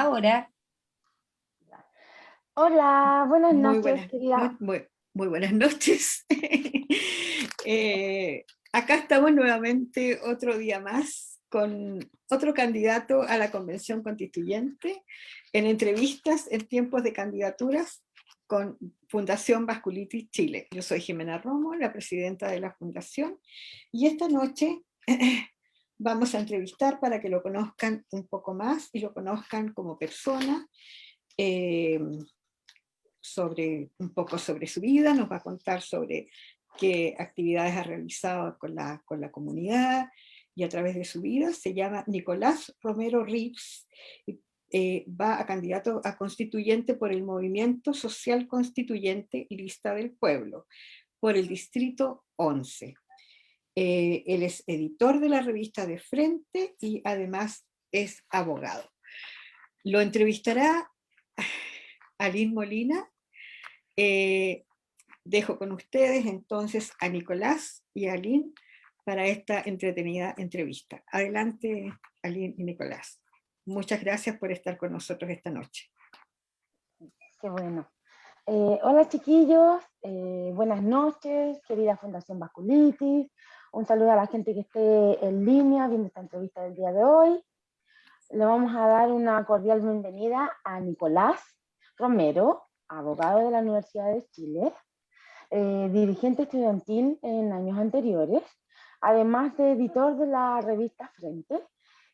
ahora. Hola, buenas Muy noches, buenas, querida. muy buenas noches. Acá estamos nuevamente otro día más con otro candidato a la Convención Constituyente en entrevistas en tiempos de candidaturas con Fundación Vasculitis Chile. Yo soy Jimena Romo, la presidenta de la Fundación, y esta noche vamos a entrevistar para que lo conozcan un poco más y lo conozcan como persona. Un poco sobre su vida, nos va a contar sobre qué actividades ha realizado con la comunidad y a través de su vida. Se llama Nicolás Romero Rips, va a candidato a constituyente por el Movimiento Social Constituyente Lista del Pueblo, por el Distrito 11. Él es editor de la revista De Frente y además es abogado. Lo entrevistará Aline Molina. Dejo con ustedes entonces a Nicolás y a Aline para esta entretenida entrevista. Adelante, Aline y Nicolás. Muchas gracias por estar con nosotros esta noche. Qué bueno. Hola chiquillos, buenas noches, querida Fundación Vasculitis. Un saludo a la gente que esté en línea viendo esta entrevista del día de hoy. Le vamos a dar una cordial bienvenida a Nicolás Romero, abogado de la Universidad de Chile, dirigente estudiantil en años anteriores, además de editor de la revista Frente,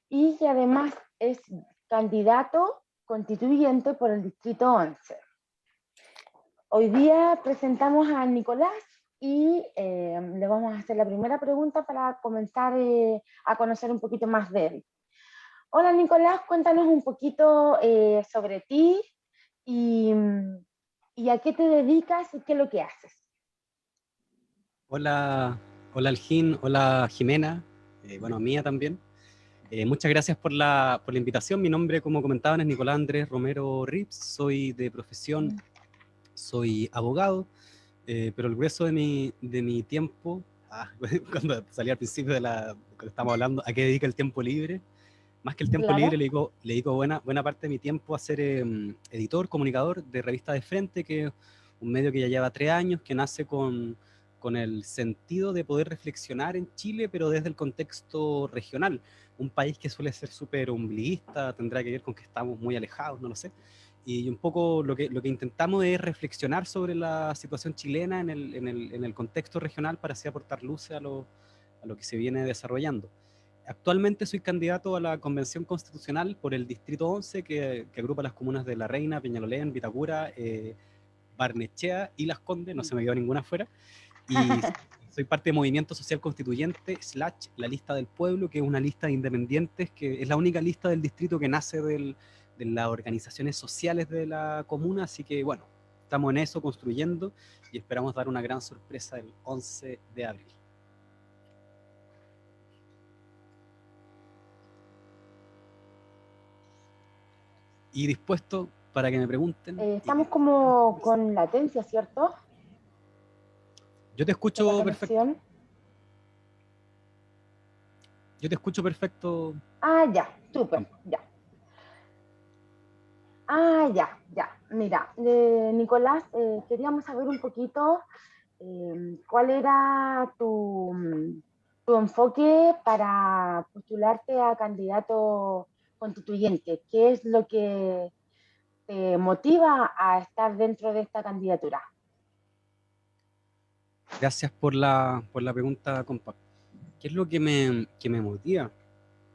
y que además es candidato constituyente por el Distrito 11. Hoy día presentamos a Nicolás y le vamos a hacer la primera pregunta para comenzar a conocer un poquito más de él. Hola Nicolás, cuéntanos un poquito sobre ti y, y a qué te dedicas y qué es lo que haces. Hola, hola Algín, hola Jimena, bueno, Mía también. Muchas gracias por la invitación. Mi nombre, como comentaban, es Nicolás Andrés Romero Rips. Soy de profesión, soy abogado, pero el grueso de mi tiempo, cuando salí al principio cuando estamos hablando, ¿a qué dedica el tiempo libre? Más que el tiempo Claro. libre, le dedico buena parte de mi tiempo a ser editor, comunicador de Revista de Frente, que es un medio que ya lleva 3 años, que nace con el sentido de poder reflexionar en Chile, pero desde el contexto regional. Un país que suele ser súper ombliguista, tendrá que ver con que estamos muy alejados, no lo sé. Y un poco lo que intentamos es reflexionar sobre la situación chilena en el contexto regional para así aportar luces a lo que se viene desarrollando. Actualmente soy candidato a la Convención Constitucional por el Distrito 11, que agrupa las comunas de La Reina, Peñalolén, Vitacura, Barnechea y Las Condes, no se me quedó ninguna fuera. Y soy parte de Movimiento Social Constituyente / La Lista del Pueblo, que es una lista de independientes, que es la única lista del distrito que nace de las organizaciones sociales de la comuna, así que bueno, estamos en eso, construyendo, y esperamos dar una gran sorpresa el 11 de abril. Y dispuesto para que me pregunten. Estamos como con latencia, ¿cierto? Yo te Con la escucho perfecto. conexión. Yo te escucho perfecto. Ah, ya, súper, ya. Ah, ya. Mira, Nicolás, queríamos saber un poquito cuál era tu enfoque para postularte a candidato constituyente. ¿Qué es lo que te motiva a estar dentro de esta candidatura? Gracias por la pregunta, compa. ¿Qué es lo que me motiva?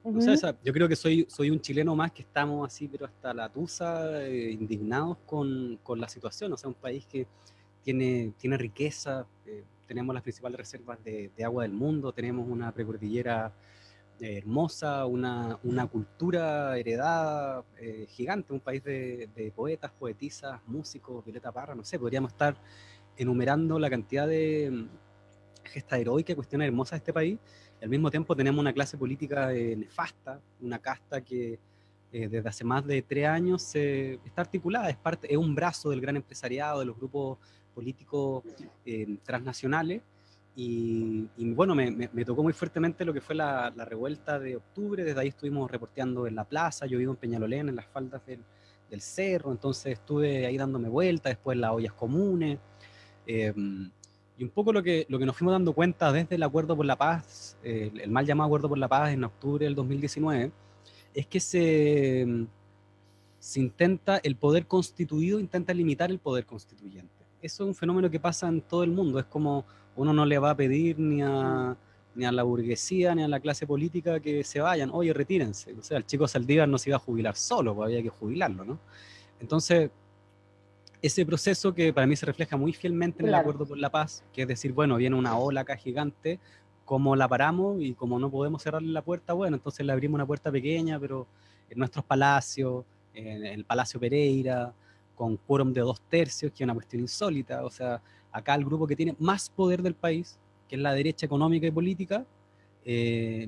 O sea, yo creo que soy un chileno más que estamos así, pero hasta la tusa, indignados con la situación. O sea, un país que tiene riqueza, tenemos las principales reservas de agua del mundo, tenemos una precordillera hermosa, una cultura heredada gigante, un país de poetas, poetisas, músicos, Violeta Parra, no sé, podríamos estar enumerando la cantidad de gestas heroicas, cuestiones hermosas de este país, y al mismo tiempo tenemos una clase política nefasta, una casta que desde hace más de 3 años está articulada, es un brazo del gran empresariado, de los grupos políticos transnacionales, Y bueno, me tocó muy fuertemente lo que fue la revuelta de octubre. Desde ahí estuvimos reporteando en la plaza. Yo vivo en Peñalolén, en las faldas del cerro, entonces estuve ahí dándome vueltas, después en las ollas comunes. eh, y un poco lo que nos fuimos dando cuenta desde el Acuerdo por la Paz, el mal llamado Acuerdo por la Paz en octubre del 2019, es que se intenta, el poder constituido intenta limitar el poder constituyente. Eso es un fenómeno que pasa en todo el mundo. Es como uno no le va a pedir ni a la burguesía ni a la clase política que se vayan, oye, retírense. O sea, el chico Saldívar no se iba a jubilar solo, pues había que jubilarlo, ¿no? Entonces, ese proceso que para mí se refleja muy fielmente en el Claro, Acuerdo por la Paz, que es decir, bueno, viene una ola acá gigante, ¿cómo la paramos? Y como no podemos cerrarle la puerta, bueno, entonces le abrimos una puerta pequeña, pero en nuestros palacios, en el Palacio Pereira, con quórum de 2/3, que es una cuestión insólita. O sea, acá el grupo que tiene más poder del país, que es la derecha económica y política,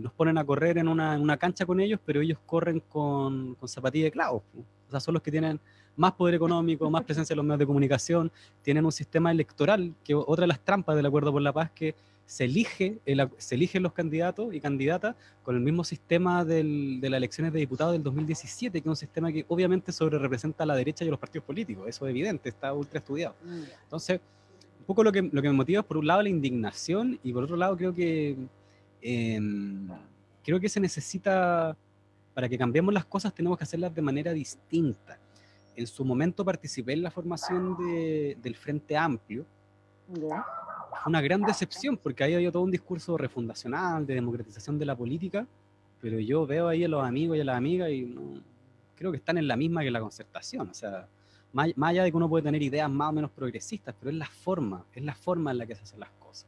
nos ponen a correr en una cancha con ellos, pero ellos corren con zapatillas de clavos. O sea, son los que tienen más poder económico, más presencia en los medios de comunicación, tienen un sistema electoral, que otra de las trampas del Acuerdo por la Paz, que se eligen los candidatos y candidatas con el mismo sistema de las elecciones de diputados del 2017, que es un sistema que obviamente sobre representa a la derecha y a los partidos políticos. Eso es evidente, está ultra estudiado. Entonces, un poco lo que me motiva es por un lado la indignación y por otro lado eh, creo que se necesita, para que cambiemos las cosas tenemos que hacerlas de manera distinta. En su momento participé en la formación del Frente Amplio. ya, Fue una gran decepción porque ahí había todo un discurso refundacional, de democratización de la política, pero yo veo ahí a los amigos y a las amigas y no, creo que están en la misma que la Concertación. O sea, más allá de que uno puede tener ideas más o menos progresistas, pero es la forma en la que se hacen las cosas.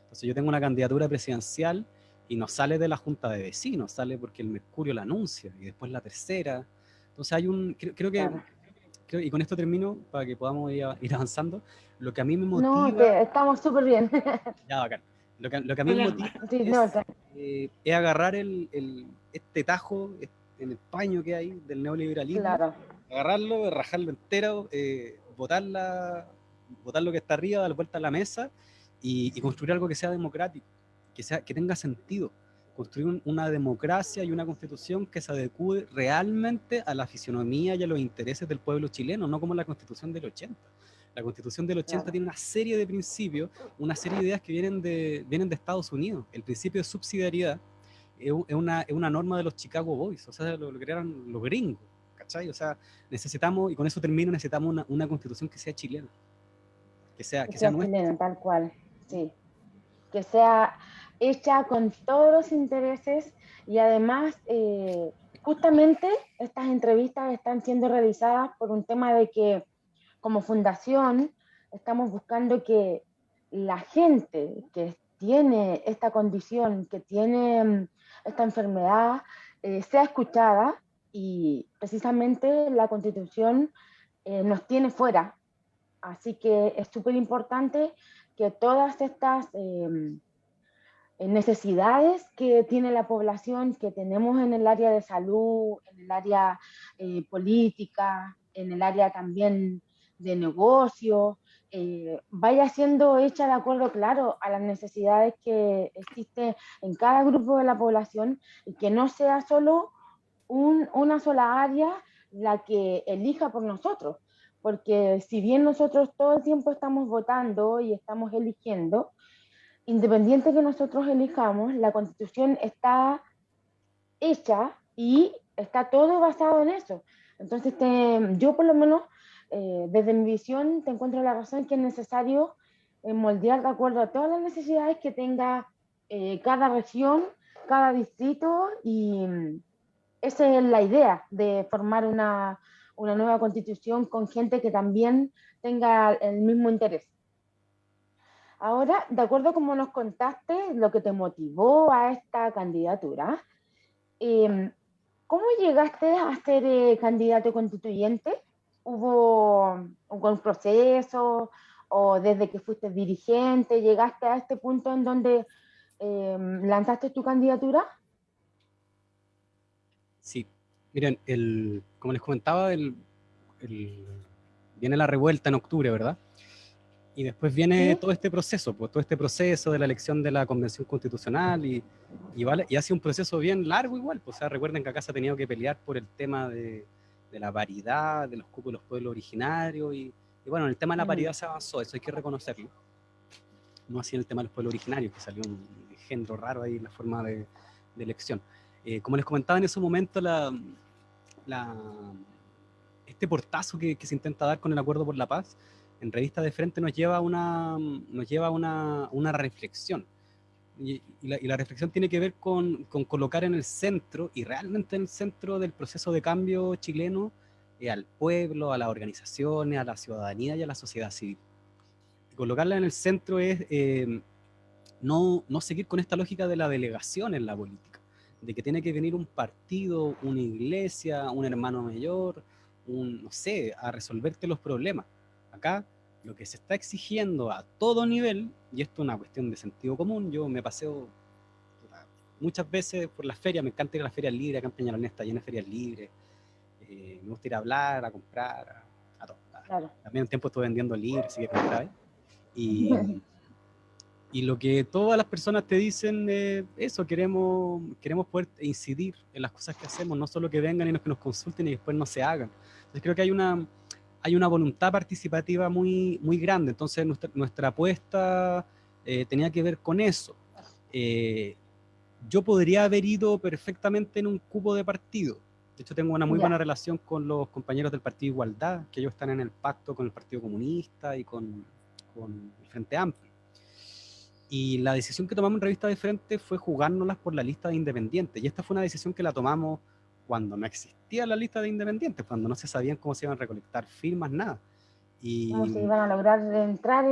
Entonces yo tengo una candidatura presidencial y no sale de la Junta de Vecinos, sale porque el Mercurio la anuncia y después la tercera. Entonces claro. y con esto termino para que podamos ir avanzando. Lo que a mí me No, motiva, estamos súper bien. ya bacán, lo que a mí me Hablando. motiva Sí, no, es agarrar este tajo en el paño que hay del neoliberalismo, claro, agarrarlo, rajarlo entero, botar lo que está arriba, dar vuelta a la mesa y construir algo que sea democrático, que tenga sentido. Construir una democracia y una constitución que se adecue realmente a la fisionomía y a los intereses del pueblo chileno, no como la constitución del 80. La constitución del 80 claro. tiene una serie de principios, una serie de ideas que vienen de Estados Unidos. El principio de subsidiariedad es una norma de los Chicago Boys, o sea, lo crearon los gringos, ¿cachai? O sea, necesitamos, y con eso termino, necesitamos una constitución que sea chilena, Que que sea sea nuestra. chilena, tal cual, sí. Que sea hecha con todos los intereses y además, justamente estas entrevistas están siendo realizadas por un tema de que como fundación estamos buscando que la gente que tiene esta condición, que tiene esta enfermedad, sea escuchada y precisamente la Constitución nos tiene fuera. Así que es súper importante que todas estas necesidades que tiene la población, que tenemos en el área de salud, en el área política, en el área también de negocio, vaya siendo hecha de acuerdo, claro, a las necesidades que existen en cada grupo de la población y que no sea solo una sola área la que elija por nosotros. Porque si bien nosotros todo el tiempo estamos votando y estamos eligiendo, independiente que nosotros elijamos, la constitución está hecha y está todo basado en eso. Entonces, yo por lo menos, desde mi visión, te encuentro la razón que es necesario moldear de acuerdo a todas las necesidades que tenga cada región, cada distrito, y esa es la idea de formar una nueva constitución con gente que también tenga el mismo interés. Ahora, de acuerdo a como nos contaste, lo que te motivó a esta candidatura, eh, ¿cómo llegaste a ser candidato constituyente? ¿Hubo un proceso o desde que fuiste dirigente llegaste a este punto en donde lanzaste tu candidatura? Sí, miren, como les comentaba, viene la revuelta en octubre, ¿verdad? Y después viene ¿sí? todo este proceso, pues todo este proceso de la elección de la Convención Constitucional y ha sido un proceso bien largo igual. Pues, o sea, recuerden que acá se ha tenido que pelear por el tema de la paridad, de los cupos de los pueblos originarios y bueno, en el tema de la Mm, paridad se avanzó, eso hay que reconocerlo. No así en el tema de los pueblos originarios, que salió un género raro ahí en la forma de elección. Como les comentaba en ese momento, la, este portazo que se intenta dar con el Acuerdo por la Paz, en Revista de Frente nos lleva a una reflexión. Y la reflexión tiene que ver con colocar en el centro, y realmente en el centro del proceso de cambio chileno, al pueblo, a las organizaciones, a la ciudadanía y a la sociedad civil. Colocarla en el centro es no seguir con esta lógica de la delegación en la política, de que tiene que venir un partido, una iglesia, un hermano mayor, no sé, a resolverte los problemas. Acá lo que se está exigiendo a todo nivel, y esto es una cuestión de sentido común, yo me paseo muchas veces por las ferias, me encanta ir a las ferias libres, acá en Peñalolén está llena de ferias libres, me gusta ir a hablar, a comprar, a todo. claro. También un tiempo estuve vendiendo libros, así que compraba. Y lo que todas las personas te dicen es eso, queremos poder incidir en las cosas que hacemos, no solo que vengan y que nos consulten y después no se hagan. Entonces creo que hay una voluntad participativa muy grande, entonces nuestra apuesta tenía que ver con eso. Eh, yo podría haber ido perfectamente en un cupo de partido. De hecho, tengo una muy buena Ya, relación con los compañeros del Partido Igualdad, que ellos están en el pacto con el Partido Comunista y con el Frente Amplio. Y la decisión que tomamos en Revista de Frente fue jugárnoslas por la lista de independientes. Y esta fue una decisión que la tomamos cuando no existía la lista de independientes, cuando no se sabían cómo se iban a recolectar firmas, nada. cómo se Y iban a lograr entrar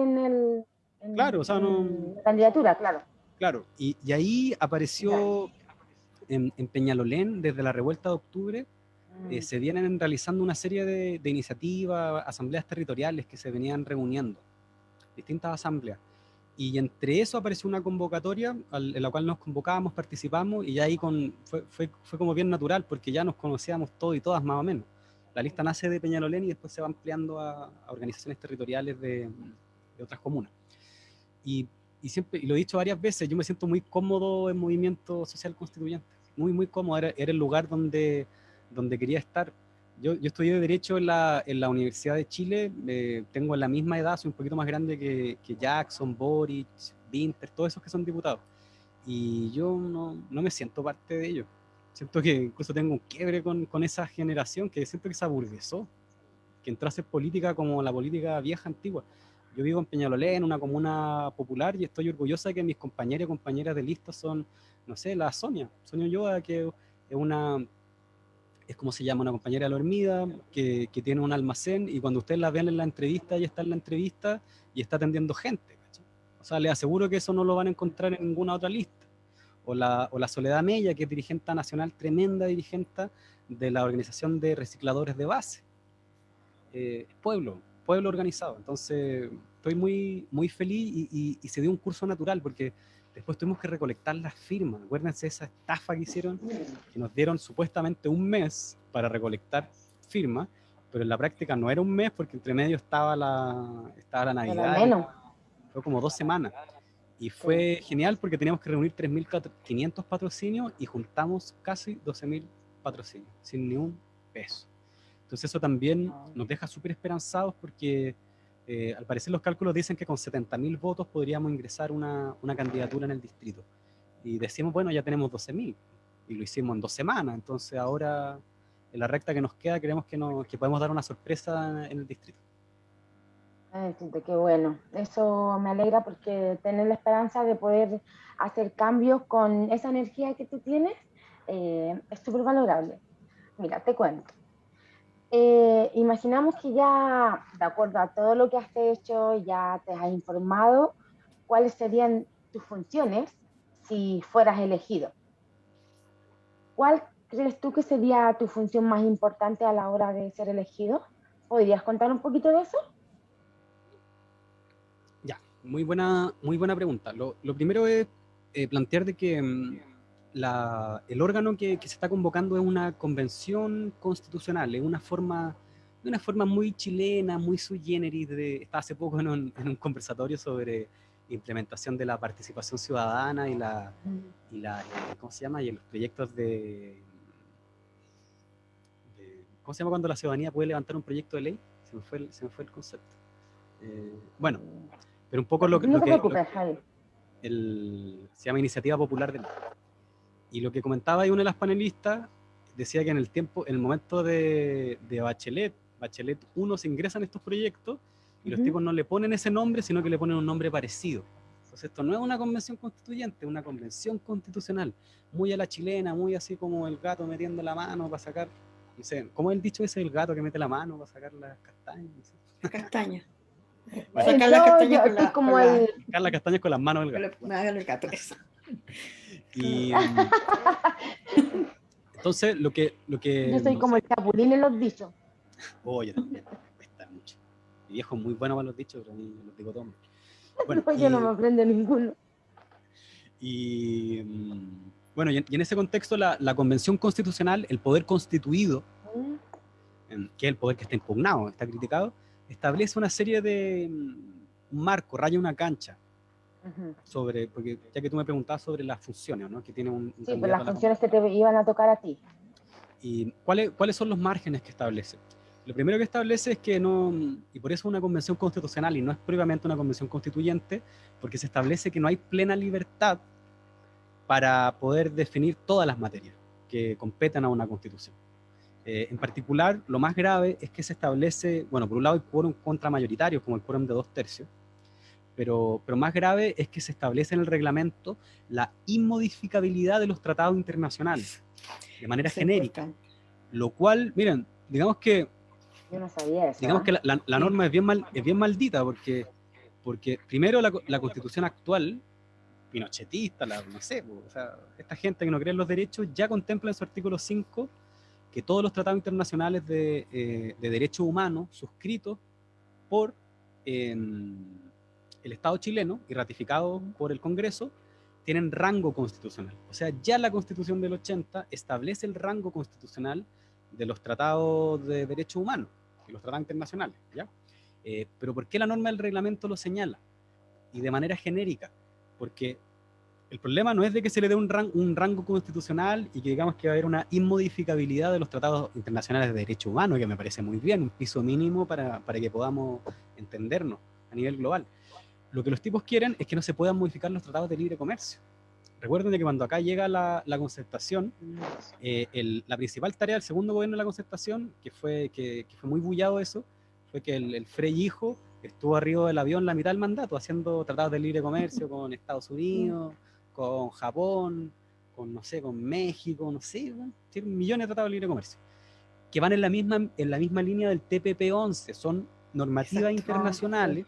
claro, o sea, no, en la candidatura, claro. claro. Y ahí Ya. apareció en Peñalolén, desde la Revuelta de Octubre, Mm, se vienen realizando una serie de iniciativas, asambleas territoriales que se venían reuniendo, distintas asambleas. Y entre eso apareció una convocatoria en la cual nos convocábamos, participamos, y ya ahí fue como bien natural, porque ya nos conocíamos todos y todas más o menos. La lista nace de Peñalolén y después se va ampliando a organizaciones territoriales de otras comunas. Y siempre, y lo he dicho varias veces, yo me siento muy cómodo en Movimiento Social Constituyente, muy cómodo, era el lugar donde quería estar. Yo estudié Derecho en la Universidad de Chile, tengo la misma edad, soy un poquito más grande que Jackson, Boric, Winter, todos esos que son diputados. Y yo no me siento parte de ellos. Siento que incluso tengo un quiebre con esa generación que siento que se aburguesó, que entró a hacer política como la política vieja, antigua. Yo vivo en Peñalolén, una comuna popular, y estoy orgullosa de que mis compañeros y compañeras de lista son, no sé, la Sonia Ulloa, que es como se llama, una compañera de la Hormida, que tiene un almacén, y cuando ustedes la ven en la entrevista, ella está en la entrevista y está atendiendo gente, ¿cachai? O sea, les aseguro que eso no lo van a encontrar en ninguna otra lista. O la Soledad Mella, que es dirigente nacional, tremenda dirigente de la Organización de Recicladores de Base. Pueblo organizado. Entonces, estoy muy feliz y se dio un curso natural porque después tuvimos que recolectar las firmas. Acuérdense esa estafa que hicieron, que nos dieron supuestamente un mes para recolectar firmas, pero en la práctica no era un mes porque entre medio estaba la era Navidad, menos. fue como 2 semanas. Y Sí. fue genial porque teníamos que reunir 3.500 patrocinios y juntamos casi 12.000 patrocinios, sin ni un peso. Entonces eso también nos deja súper esperanzados porque al parecer los cálculos dicen que con 70.000 votos podríamos ingresar una candidatura en el distrito. Y decimos, bueno, ya tenemos 12.000 y lo hicimos en 2 semanas. Entonces ahora en la recta que nos queda creemos que podemos dar una sorpresa en el distrito. Ay, Tito, qué bueno. Eso me alegra porque tener la esperanza de poder hacer cambios con esa energía que tú tienes es súper valorable. Mira, te cuento. Imaginamos que ya, de acuerdo a todo lo que has hecho, ya te has informado cuáles serían tus funciones si fueras elegido. ¿Cuál crees tú que sería tu función más importante a la hora de ser elegido? ¿Podrías contar un poquito de eso? Ya, muy buena pregunta. Lo primero es plantear de que el órgano que se está convocando es una convención constitucional, es una forma de una forma muy chilena, muy sui generis. Estaba hace poco en un conversatorio sobre implementación de la participación ciudadana ¿cómo se llama? Y en los proyectos ¿cómo se llama cuando la ciudadanía puede levantar un proyecto de ley? Se me fue el concepto. Bueno, pero un poco No te preocupes, Javi. se llama Iniciativa Popular de Ley. Y lo que comentaba ahí una de las panelistas, decía que en el momento de Bachelet 1 se ingresan estos proyectos y los tipos no le ponen ese nombre, sino que le ponen un nombre parecido. Entonces esto no es una convención constituyente, es una convención constitucional, muy a la chilena, muy así como el gato metiendo la mano para sacar, no sé, ¿cómo es el dicho ese del gato que mete la mano para sacar las castañas? No sé. Las castañas. Bueno, Sacar las castañas estoy como sacar las castañas con las manos del gato. me hagan el gato, eso. Y entonces lo que Yo soy como el chapulín en los dichos. Oh, yo también, cuesta mucho. Mi viejo es muy bueno para los dichos, pero a mí los digo todos. Bueno, No, yo no me aprendo ninguno. Bueno, y en ese contexto la Convención Constitucional, el poder constituido, que es el poder que está impugnado, está criticado, establece una serie de un marco, raya una cancha, sobre, porque ya que tú me preguntabas sobre las funciones, ¿no? Que tiene un sí, pero las funciones que te iban a tocar a ti. ¿Y cuáles son los márgenes que establece? Lo primero que establece es que no, y por eso es una convención constitucional y no es propiamente una convención constituyente, porque se establece que no hay plena libertad para poder definir todas las materias que competen a una constitución. En particular, lo más grave es que se establece, bueno, por un lado hay quórum contramayoritario, como el quórum de 2/3, pero más grave es que se establece en el reglamento la inmodificabilidad de los tratados internacionales de manera genérica, lo cual, miren, digamos que yo no sabía eso. Digamos que la norma es bien maldita, porque primero la constitución actual, pinochetista, no sé, o sea, esta gente que no cree en los derechos ya contempla en su artículo 5 que todos los tratados internacionales de derechos humanos suscritos por el Estado chileno y ratificados por el Congreso tienen rango constitucional. O sea, ya la Constitución del 80 establece el rango constitucional de los tratados de derechos humanos y los tratados internacionales, ¿ya? Pero ¿por qué la norma del reglamento lo señala? Y de manera genérica, porque el problema no es de que se le dé un rango constitucional y que digamos que va a haber una inmodificabilidad de los tratados internacionales de derechos humanos, que me parece muy bien, un piso mínimo para que podamos entendernos a nivel global. Lo que los tipos quieren es que no se puedan modificar los tratados de libre comercio. Recuerden que cuando acá llega la concertación, la principal tarea del segundo gobierno de la concertación, que fue muy bullado eso, fue que el Frei hijo estuvo arriba del avión la mitad del mandato haciendo tratados de libre comercio con Estados Unidos, con Japón, no sé, con México, no sé, millones de tratados de libre comercio, que van en la misma línea del TPP-11, son normativas internacionales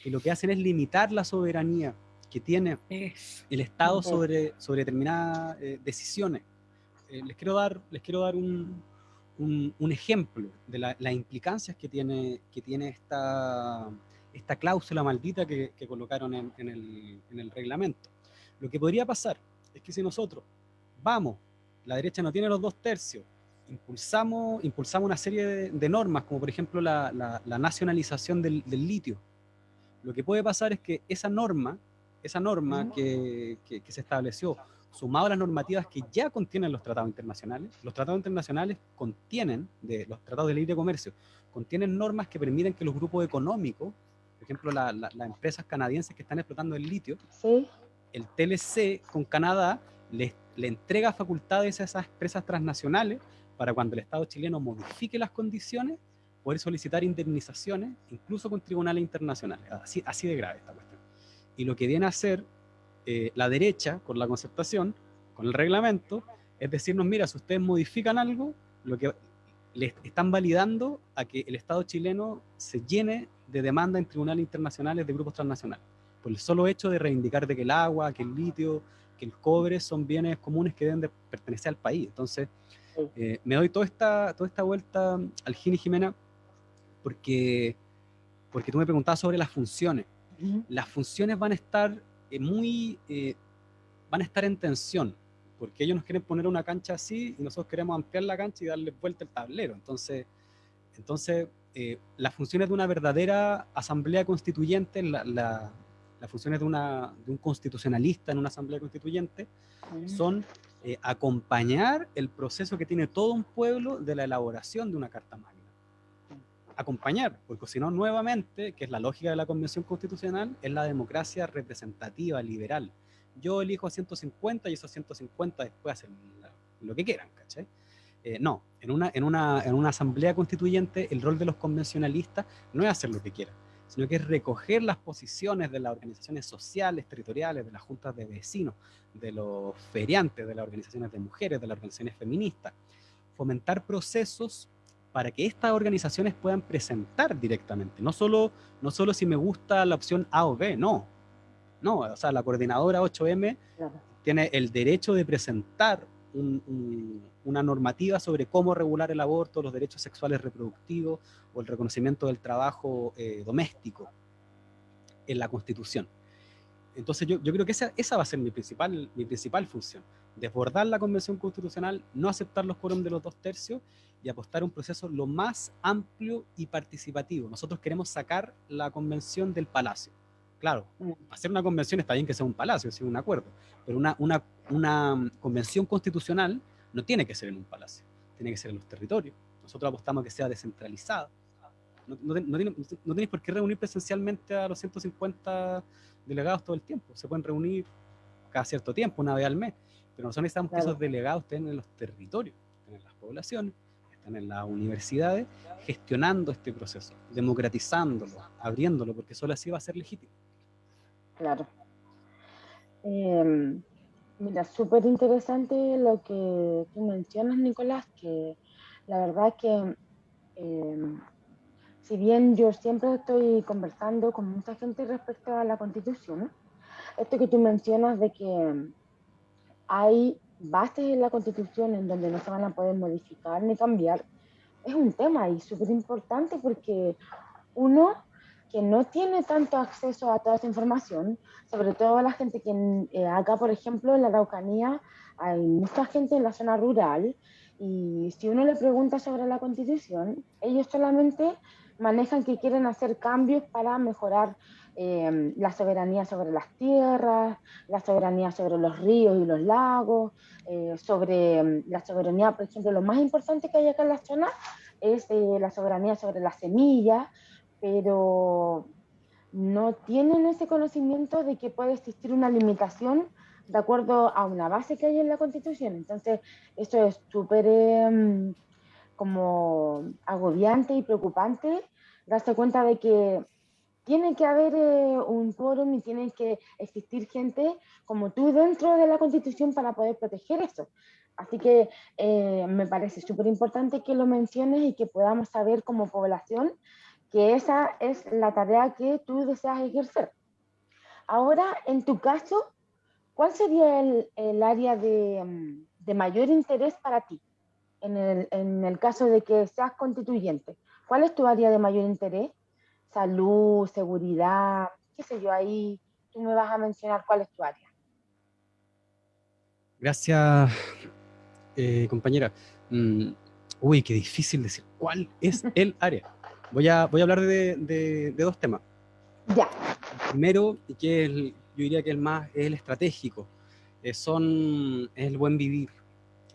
que lo que hacen es limitar la soberanía que tiene el Estado sobre determinadas decisiones. Les quiero dar un ejemplo de las implicancias que tiene esta cláusula maldita que colocaron en el reglamento. Lo que podría pasar es que si nosotros la derecha no tiene los 2/3, impulsamos una serie de normas, como por ejemplo la nacionalización del litio. Lo que puede pasar es que esa norma que se estableció, sumado a las normativas que ya contienen los tratados internacionales contienen, los tratados de libre comercio, contienen normas que permiten que los grupos económicos, por ejemplo las empresas canadienses que están explotando el litio, ¿sí? El TLC con Canadá le entrega facultades a esas empresas transnacionales para cuando el Estado chileno modifique las condiciones, poder solicitar indemnizaciones, incluso con tribunales internacionales. Así de grave esta cuestión. Y lo que viene a hacer la derecha con la concertación, con el reglamento, es decirnos, mira, si ustedes modifican algo, lo que les están validando a que el Estado chileno se llene de demandas en tribunales internacionales de grupos transnacionales, por el solo hecho de reivindicar de que el agua, que el litio, que el cobre son bienes comunes que deben de pertenecer al país. Entonces, me doy toda esta vuelta al Gini, Jimena, porque tú me preguntabas sobre las funciones. Las funciones van a estar van a estar en tensión, porque ellos nos quieren poner una cancha así y nosotros queremos ampliar la cancha y darle vuelta el tablero. Entonces, Entonces, las funciones de una verdadera asamblea constituyente, las funciones de un constitucionalista en una asamblea constituyente, son acompañar el proceso que tiene todo un pueblo de la elaboración de una carta magna. Acompañar, porque si no, nuevamente, que es la lógica de la Convención Constitucional, es la democracia representativa, liberal. Yo elijo a 150 y esos 150 después hacen lo que quieran, ¿cachai? No, en una asamblea constituyente el rol de los convencionalistas no es hacer lo que quieran, sino que es recoger las posiciones de las organizaciones sociales, territoriales, de las juntas de vecinos, de los feriantes, de las organizaciones de mujeres, de las organizaciones feministas, fomentar procesos para que estas organizaciones puedan presentar directamente, no solo si me gusta la opción A o B, no, o sea, la coordinadora 8M tiene el derecho de presentar una normativa sobre cómo regular el aborto, los derechos sexuales reproductivos o el reconocimiento del trabajo doméstico en la Constitución. Entonces yo creo que esa va a ser mi principal función, desbordar la Convención Constitucional, no aceptar los quórum de los 2/3 y apostar a un proceso lo más amplio y participativo. Nosotros queremos sacar la convención del palacio. Claro, hacer una convención está bien que sea un palacio, sea un acuerdo, pero una convención constitucional no tiene que ser en un palacio, tiene que ser en los territorios. Nosotros apostamos a que sea descentralizada. No tienes por qué reunir presencialmente a los 150 delegados todo el tiempo. Se pueden reunir cada cierto tiempo, una vez al mes, pero nosotros necesitamos que esos delegados estén en los territorios, estén en las poblaciones, estén en las universidades, gestionando este proceso, democratizándolo, abriéndolo, porque solo así va a ser legítimo. Claro. Mira, súper interesante lo que tú mencionas, Nicolás, que la verdad es que si bien yo siempre estoy conversando con mucha gente respecto a la Constitución, esto que tú mencionas de que hay bases en la Constitución en donde no se van a poder modificar ni cambiar, es un tema y súper importante porque uno que no tiene tanto acceso a toda esa información, sobre todo la gente que acá, por ejemplo, en la Araucanía, hay mucha gente en la zona rural y si uno le pregunta sobre la Constitución, ellos solamente manejan que quieren hacer cambios para mejorar la soberanía sobre las tierras, la soberanía sobre los ríos y los lagos, sobre la soberanía, por ejemplo, lo más importante que hay acá en la zona es la soberanía sobre las semillas, pero no tienen ese conocimiento de que puede existir una limitación de acuerdo a una base que hay en la Constitución. Entonces, eso es súper como agobiante y preocupante, darse cuenta de que tiene que haber un quórum y tiene que existir gente como tú dentro de la Constitución para poder proteger eso. Así que me parece súper importante que lo menciones y que podamos saber como población que esa es la tarea que tú deseas ejercer. Ahora, en tu caso, ¿cuál sería el área de mayor interés para ti en el caso de que seas constituyente? ¿Cuál es tu área de mayor interés? Salud, seguridad, qué sé yo, ahí tú me vas a mencionar cuál es tu área. Gracias, compañera. Uy, qué difícil decir cuál es el área. Voy a hablar de dos temas. Ya. Primero, que yo diría que es el estratégico, es el buen vivir.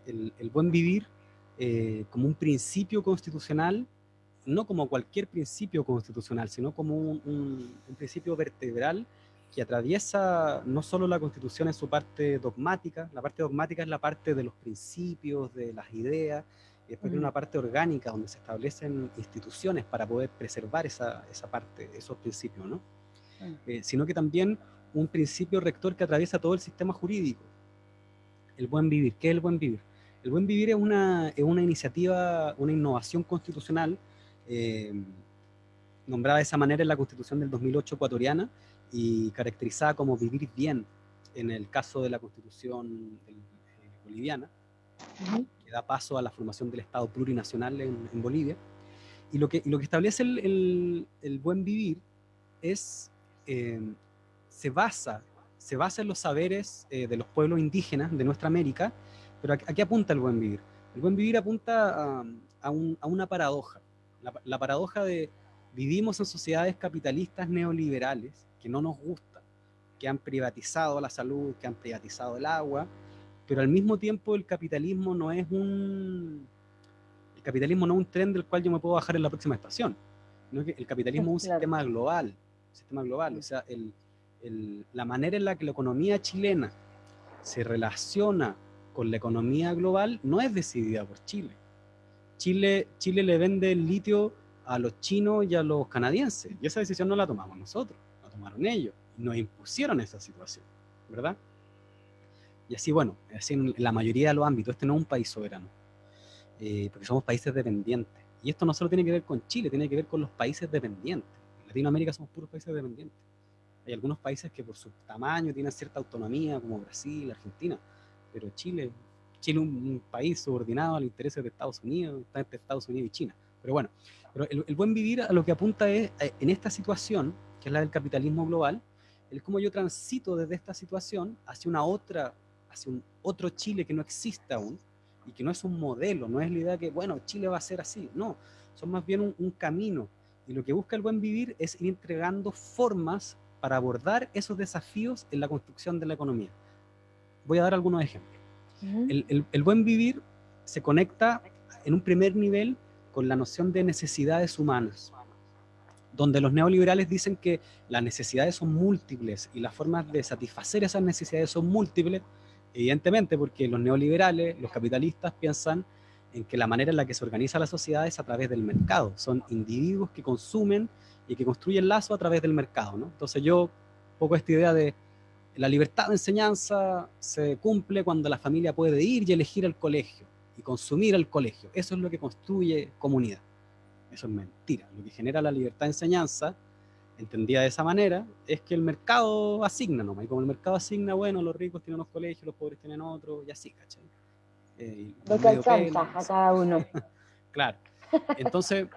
El buen vivir como un principio constitucional, no como cualquier principio constitucional, sino como un principio vertebral que atraviesa no solo la Constitución en su parte dogmática. La parte dogmática es la parte de los principios, de las ideas, y después tiene una parte orgánica donde se establecen instituciones para poder preservar esa parte, esos principios, ¿no? Sino que también un principio rector que atraviesa todo el sistema jurídico. El buen vivir. ¿Qué es el buen vivir? El buen vivir es una iniciativa, una innovación constitucional nombrada de esa manera en la Constitución del 2008 ecuatoriana y caracterizada como vivir bien en el caso de la Constitución boliviana, que da paso a la formación del Estado plurinacional en Bolivia. Y lo que establece el buen vivir es, se basa en los saberes de los pueblos indígenas de nuestra América, pero ¿a qué apunta el buen vivir? El buen vivir apunta a una paradoja. La paradoja de vivimos en sociedades capitalistas neoliberales que no nos gustan, que han privatizado la salud, que han privatizado el agua, pero al mismo tiempo el capitalismo no es un tren del cual yo me puedo bajar en la próxima estación, sino que el capitalismo es un Claro. sistema global, o sea, la manera en la que la economía chilena se relaciona con la economía global no es decidida por Chile. Chile le vende el litio a los chinos y a los canadienses, y esa decisión no la tomamos nosotros, la tomaron ellos, y nos impusieron esa situación, ¿verdad? Y así, bueno, así en la mayoría de los ámbitos. Este no es un país soberano, porque somos países dependientes. Y esto no solo tiene que ver con Chile, tiene que ver con los países dependientes. En Latinoamérica somos puros países dependientes. Hay algunos países que por su tamaño tienen cierta autonomía, como Brasil, Argentina, pero Chile es un país subordinado a los intereses de Estados Unidos, está entre Estados Unidos y China. Pero bueno, pero el buen vivir a lo que apunta es, en esta situación, que es la del capitalismo global, el cómo yo transito desde esta situación hacia un otro Chile que no existe aún, y que no es un modelo, no es la idea que, bueno, Chile va a ser así, no, son más bien un camino, y lo que busca el buen vivir es ir entregando formas para abordar esos desafíos en la construcción de la economía. Voy a dar algunos ejemplos. El buen vivir se conecta en un primer nivel con la noción de necesidades humanas, donde los neoliberales dicen que las necesidades son múltiples y las formas de satisfacer esas necesidades son múltiples, evidentemente porque los neoliberales, los capitalistas, piensan en que la manera en la que se organiza la sociedad es a través del mercado. Son individuos que consumen y que construyen lazo a través del mercado, ¿no? Entonces yo, un poco esta idea de la libertad de enseñanza se cumple cuando la familia puede ir y elegir el colegio y consumir el colegio. Eso es lo que construye comunidad. Eso es mentira. Lo que genera la libertad de enseñanza, entendida de esa manera, es que el mercado asigna nomás. Y como el mercado asigna, bueno, los ricos tienen unos colegios, los pobres tienen otros, y así, ¿cachai? Lo que alcanza a cada uno. Claro. Entonces,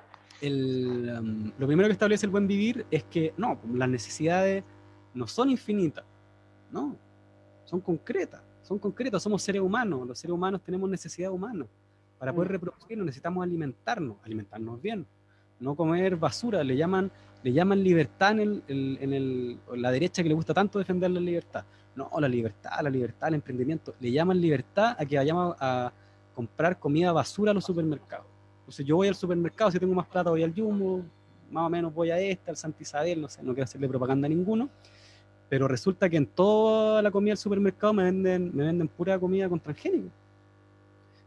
lo primero que establece el buen vivir es que no, las necesidades no son infinitas, no, son concretas, somos seres humanos, los seres humanos tenemos necesidades humanas. Para poder reproducirnos necesitamos alimentarnos bien, no comer basura. Le llaman libertad en la derecha, que le gusta tanto defender la libertad. No, la libertad, el emprendimiento. Le llaman libertad a que vayamos a comprar comida basura a los supermercados. Entonces yo voy al supermercado, si tengo más plata voy al Jumbo, más o menos voy a al Santa Isabel, no sé, no quiero hacerle propaganda a ninguno, pero resulta que en toda la comida del supermercado me venden pura comida con transgénicos.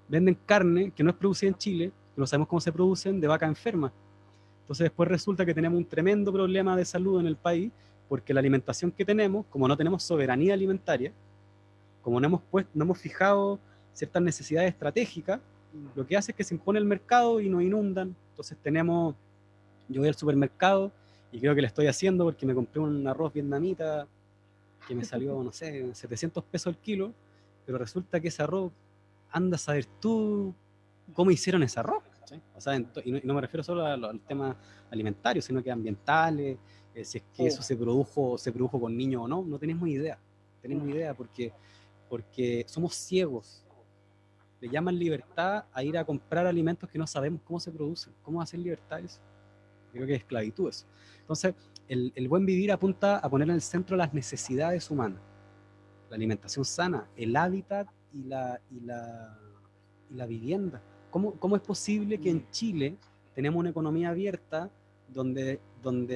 Venden carne que no es producida en Chile, que no sabemos cómo se producen, de vaca enferma. Entonces después resulta que tenemos un tremendo problema de salud en el país, porque la alimentación que tenemos, como no tenemos soberanía alimentaria, como no hemos fijado ciertas necesidades estratégicas, lo que hace es que se impone el mercado y nos inundan. Entonces yo voy al supermercado y creo que le estoy haciendo porque me compré un arroz vietnamita que me salió, no sé, 700 pesos el kilo, pero resulta que ese arroz, anda a saber tú cómo hicieron ese arroz. ¿Sí? O sea, y no me refiero solo a los temas alimentarios, sino que ambientales, si es que eso se produjo con niños o no, no tenemos idea. Tenemos idea porque somos ciegos. Le llaman libertad a ir a comprar alimentos que no sabemos cómo se producen. ¿Cómo hacer libertad eso? Creo que es esclavitud eso. Entonces, el buen vivir apunta a poner en el centro las necesidades humanas. La alimentación sana, el hábitat y la vivienda. ¿Cómo es posible que en Chile tenemos una economía abierta donde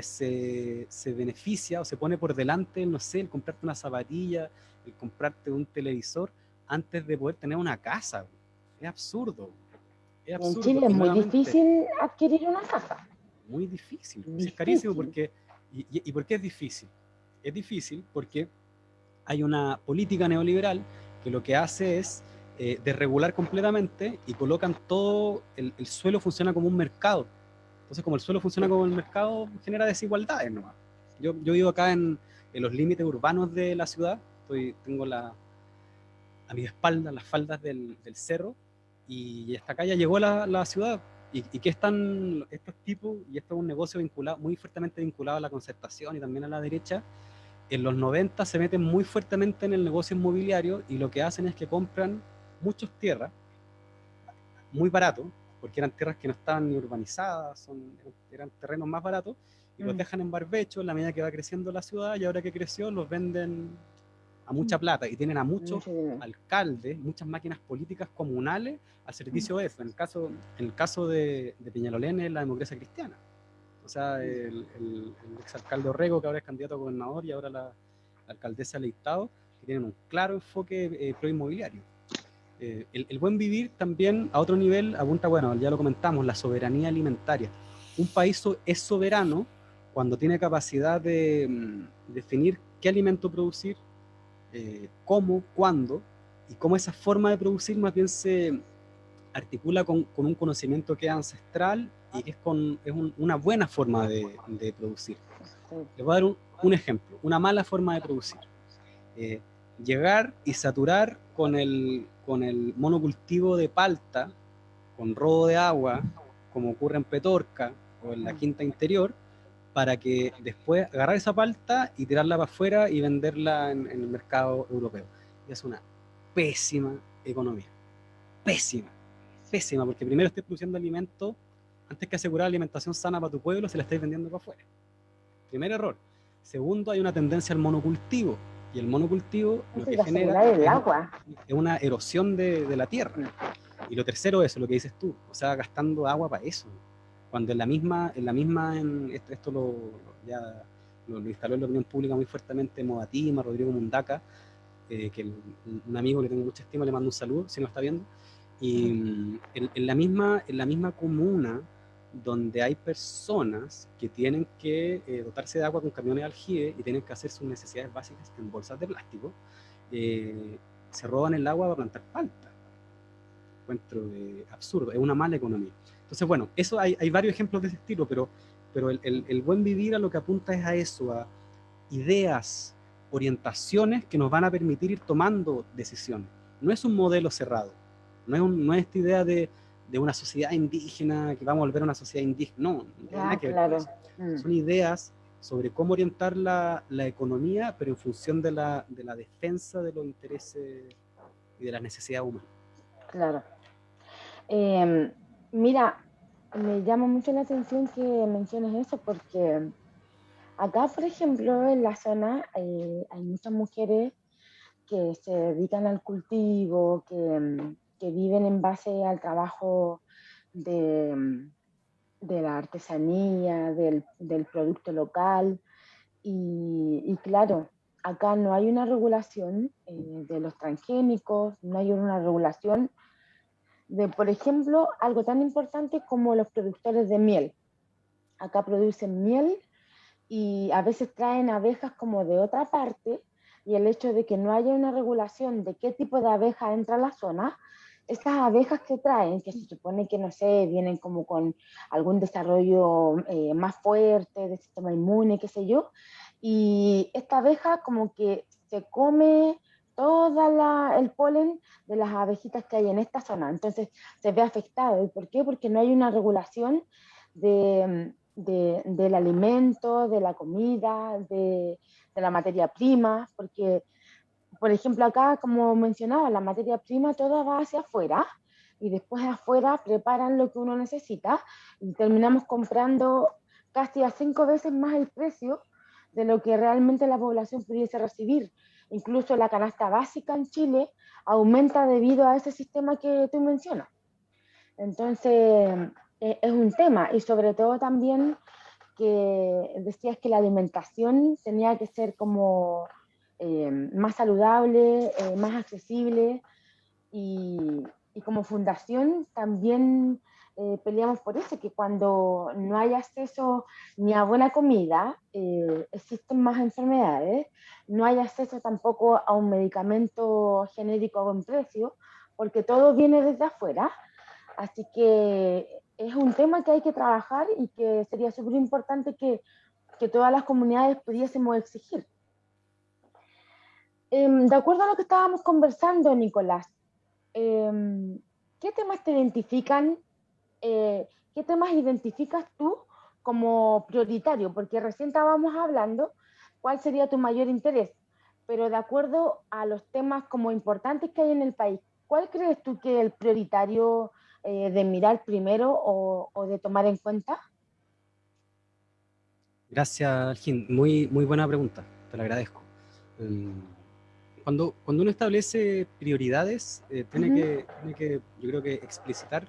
se beneficia o se pone por delante, no sé, el comprarte una zapatilla, el comprarte un televisor, antes de poder tener una casa? Es absurdo. Es absurdo. En Chile es muy difícil adquirir una casa. Muy difícil. Es carísimo porque... ¿Y por qué es difícil? Es difícil porque hay una política neoliberal que lo que hace es desregular completamente y colocan todo, el suelo funciona como un mercado. Entonces, como el suelo funciona como el mercado, genera desigualdades nomás. Yo vivo acá en los límites urbanos de la ciudad, tengo a mi espalda las faldas del cerro, y hasta acá ya llegó la ciudad. ¿Y qué están estos tipos? Y esto es un negocio muy fuertemente vinculado a la concertación y también a la derecha. En los 90 se meten muy fuertemente en el negocio inmobiliario y lo que hacen es que compran muchas tierras muy barato porque eran tierras que no estaban ni urbanizadas, eran terrenos más baratos, y los dejan en barbecho en la medida que va creciendo la ciudad, y ahora que creció los venden a mucha plata, y tienen a muchos alcaldes, muchas máquinas políticas comunales al servicio de eso. En el caso de Peñalolén es la democracia cristiana. O sea, el exalcalde Orrego, que ahora es candidato a gobernador, y ahora la alcaldesa Leitao, que tienen un claro enfoque proinmobiliario. El buen vivir también a otro nivel apunta, bueno, ya lo comentamos, la soberanía alimentaria. Un país es soberano cuando tiene capacidad de definir qué alimento producir, cómo, cuándo, y cómo esa forma de producir más bien se articula con un conocimiento que es ancestral y que es una buena forma de producir. Les voy a dar un ejemplo, una mala forma de producir. Llegar y saturar con el monocultivo de palta, con robo de agua, como ocurre en Petorca o en la Quinta Interior, para que después agarrar esa palta y tirarla para afuera y venderla en el mercado europeo. Y es una pésima economía. Pésima, porque primero estés produciendo alimentos, antes que asegurar alimentación sana para tu pueblo, se la estáis vendiendo para afuera. Primer error. Segundo, hay una tendencia al monocultivo, y el monocultivo lo que genera es una erosión de la tierra. Y lo tercero es lo que dices tú, o sea, gastando agua para eso. Cuando esto lo instaló en la opinión pública muy fuertemente Modatima, Rodrigo Mundaca, que un amigo que tengo mucha estima, le mando un saludo si no está viendo. Y en la misma comuna donde hay personas que tienen que dotarse de agua con camiones de aljibe y tienen que hacer sus necesidades básicas en bolsas de plástico, se roban el agua para plantar palta. Encuentro absurdo, es una mala economía. Entonces, bueno, eso hay varios ejemplos de ese estilo, pero el buen vivir a lo que apunta es a eso, a ideas, orientaciones que nos van a permitir ir tomando decisiones. No es un modelo cerrado, no es esta idea de una sociedad indígena, que vamos a volver a una sociedad indígena, no tiene nada que ver con eso. Son ideas sobre cómo orientar la economía, pero en función de la defensa de los intereses y de las necesidades humanas. Claro. Mira, me llama mucho la atención que menciones eso, porque acá, por ejemplo, en la zona hay muchas mujeres que se dedican al cultivo, que viven en base al trabajo de la artesanía, del producto local. Y claro, acá no hay una regulación de los transgénicos, no hay una regulación de, por ejemplo, algo tan importante como los productores de miel. Acá producen miel y a veces traen abejas como de otra parte, y el hecho de que no haya una regulación de qué tipo de abeja entra a la zona, estas abejas que traen, que se supone que, no sé, vienen como con algún desarrollo más fuerte de sistema inmune, qué sé yo, y esta abeja como que se come todo el polen de las abejitas que hay en esta zona, entonces se ve afectado. ¿Y por qué? Porque no hay una regulación del alimento, de la comida, de la materia prima, porque, por ejemplo, acá, como mencionaba, la materia prima toda va hacia afuera y después afuera preparan lo que uno necesita y terminamos comprando casi a 5 veces más el precio de lo que realmente la población pudiese recibir. Incluso la canasta básica en Chile aumenta debido a ese sistema que tú mencionas. Entonces, es un tema, y sobre todo también que decías que la alimentación tenía que ser como más saludable, más accesible, y como fundación también peleamos por eso, que cuando no hay acceso ni a buena comida, existen más enfermedades, no hay acceso tampoco a un medicamento genérico a buen precio, porque todo viene desde afuera. Así que es un tema que hay que trabajar y que sería súper importante que todas las comunidades pudiésemos exigir. De acuerdo a lo que estábamos conversando, Nicolás, ¿qué temas te identifican? ¿Qué temas identificas tú como prioritario? Porque recién estábamos hablando cuál sería tu mayor interés, pero de acuerdo a los temas como importantes que hay en el país, ¿cuál crees tú que es el prioritario de mirar primero o de tomar en cuenta? Gracias, Algin. Muy, muy buena pregunta. Te la agradezco. Em, cuando uno establece prioridades, Ujú. tiene que, yo creo que explicitar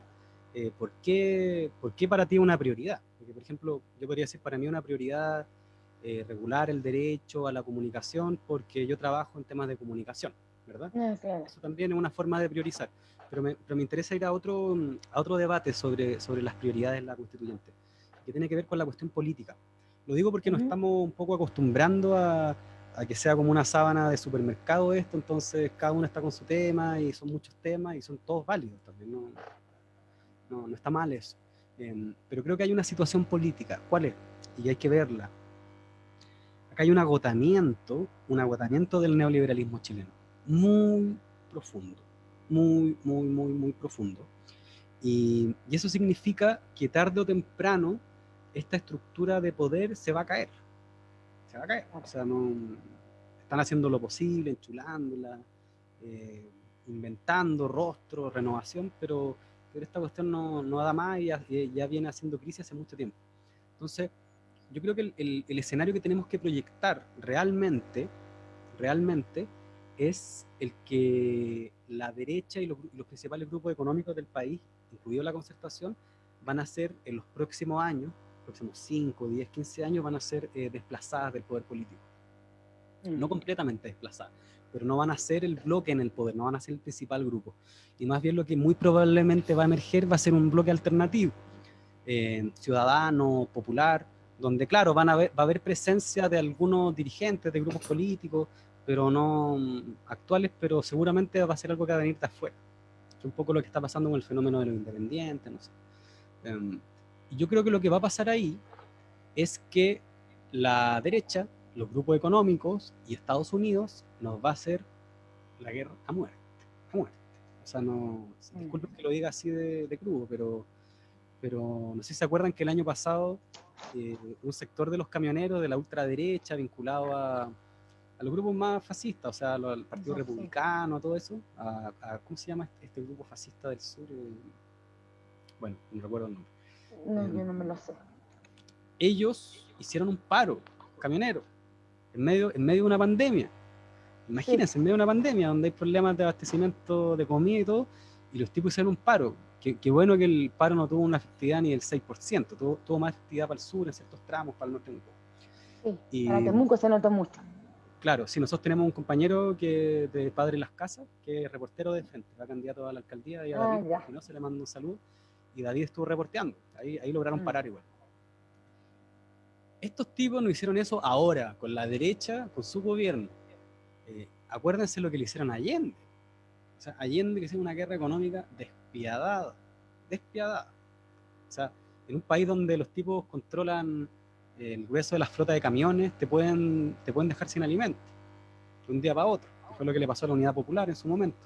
por qué para ti es una prioridad. Porque, por ejemplo, yo podría decir para mí una prioridad regular el derecho a la comunicación porque yo trabajo en temas de comunicación, ¿verdad? Ah, claro. Eso también es una forma de priorizar. Pero me interesa ir a otro debate sobre las prioridades en la constituyente, que tiene que ver con la cuestión política. Lo digo porque nos Ujú. estamos un poco acostumbrando a que sea como una sábana de supermercado esto, entonces cada uno está con su tema y son muchos temas y son todos válidos también, no está mal eso. Pero creo que hay una situación política. ¿Cuál es? Y hay que verla. Acá hay un agotamiento del neoliberalismo chileno, muy profundo, muy profundo. Y eso significa que tarde o temprano esta estructura de poder se va a caer. Se va a caer. O sea, no, están haciendo lo posible, enchulándola, eh, inventando rostros, renovación, pero esta cuestión no da más y ya viene haciendo crisis hace mucho tiempo. Entonces, yo creo que el escenario que tenemos que proyectar realmente es el que la derecha y los principales grupos económicos del país, incluido la concertación, van a ser en los próximos años, próximos 5, 10, 15 años, van a ser desplazadas del poder político. No completamente desplazadas, pero no van a ser el bloque en el poder, no van a ser el principal grupo. Y más bien lo que muy probablemente va a emerger va a ser un bloque alternativo, ciudadano, popular, donde claro, va a haber presencia de algunos dirigentes de grupos políticos, pero no actuales, pero seguramente va a ser algo que va a venir de afuera. Es un poco lo que está pasando con el fenómeno de los independientes, no sé. Y yo creo que lo que va a pasar ahí es que la derecha, los grupos económicos y Estados Unidos nos va a hacer la guerra a muerte, a muerte. O sea, no, disculpen que lo diga así de crudo, pero no sé si se acuerdan que el año pasado un sector de los camioneros de la ultraderecha vinculado a los grupos más fascistas, o sea, al Partido Eso sí. Republicano, a todo eso, ¿cómo se llama este grupo fascista del sur? Bueno, no recuerdo el nombre. No, yo no me lo sé. Ellos hicieron un paro camionero en medio de una pandemia. Sí. Imagínense, en medio de una pandemia donde hay problemas de abastecimiento de comida y todo, y los tipos hicieron un paro. Qué bueno que el paro no tuvo una efectividad ni del 6%, tuvo más efectividad para el sur, en ciertos tramos, para el norte un poco. Sí, para Y Temuco se notó mucho. claro, sí, nosotros tenemos un compañero que de Padre Las Casas, que es reportero de frente, va candidato a la alcaldía, y a Ah, David, ya. si no, se le manda un saludo, y David estuvo reporteando, ahí lograron parar igual. Estos tipos no hicieron eso ahora, con la derecha, con su gobierno. Acuérdense lo que le hicieron a Allende. O sea, Allende que hizo una guerra económica despiadada, despiadada. O sea, en un país donde los tipos controlan el grueso de las flotas de camiones, te pueden dejar sin alimentos de un día para otro, que fue lo que le pasó a la Unidad Popular en su momento.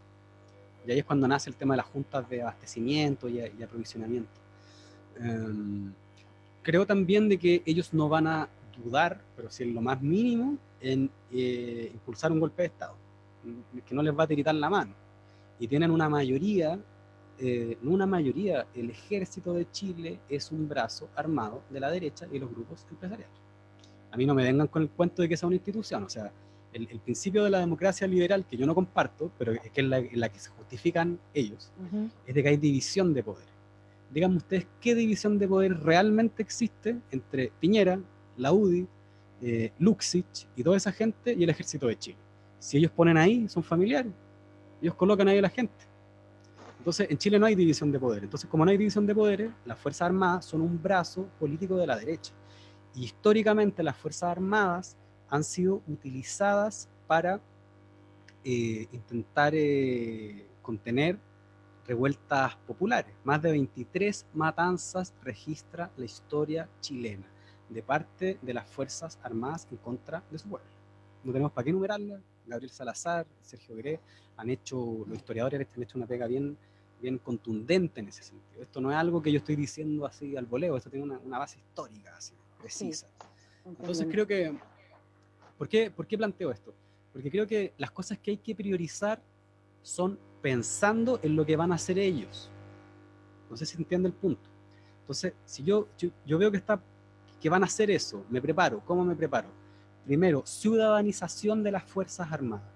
Y ahí es cuando nace el tema de las juntas de abastecimiento y aprovisionamiento. Creo también de que ellos no van a dudar, pero si en lo más mínimo, en impulsar un golpe de Estado, que no les va a tiritar la mano. Y tienen una mayoría, no una mayoría, el ejército de Chile es un brazo armado de la derecha y los grupos empresariales. A mí no me vengan con el cuento de que sea una institución, o sea, el principio de la democracia liberal, que yo no comparto, pero es que es la que se justifican ellos, es de que hay división de poder. Díganme ustedes qué división de poder realmente existe entre Piñera, la UDI, Luxich y toda esa gente y el ejército de Chile. Si ellos ponen ahí, son familiares, ellos colocan ahí a la gente. Entonces, en Chile no hay división de poderes. Entonces, como no hay división de poderes, las Fuerzas Armadas son un brazo político de la derecha. Y históricamente las Fuerzas Armadas han sido utilizadas para intentar contener revueltas populares. Más de 23 matanzas registra la historia chilena de parte de las Fuerzas Armadas en contra de su pueblo. No tenemos para qué enumerarlas. Gabriel Salazar, Sergio Gré, los historiadores han hecho una pega bien contundente en ese sentido. Esto no es algo que yo estoy diciendo así al voleo, esto tiene una base histórica así, precisa. Sí, Entonces creo que, ¿por qué planteo esto? Porque creo que las cosas que hay que priorizar son pensando en lo que van a hacer ellos. No sé si entiende el punto. Entonces, si yo veo que van a hacer eso, me preparo. ¿Cómo me preparo? Primero, ciudadanización de las Fuerzas Armadas.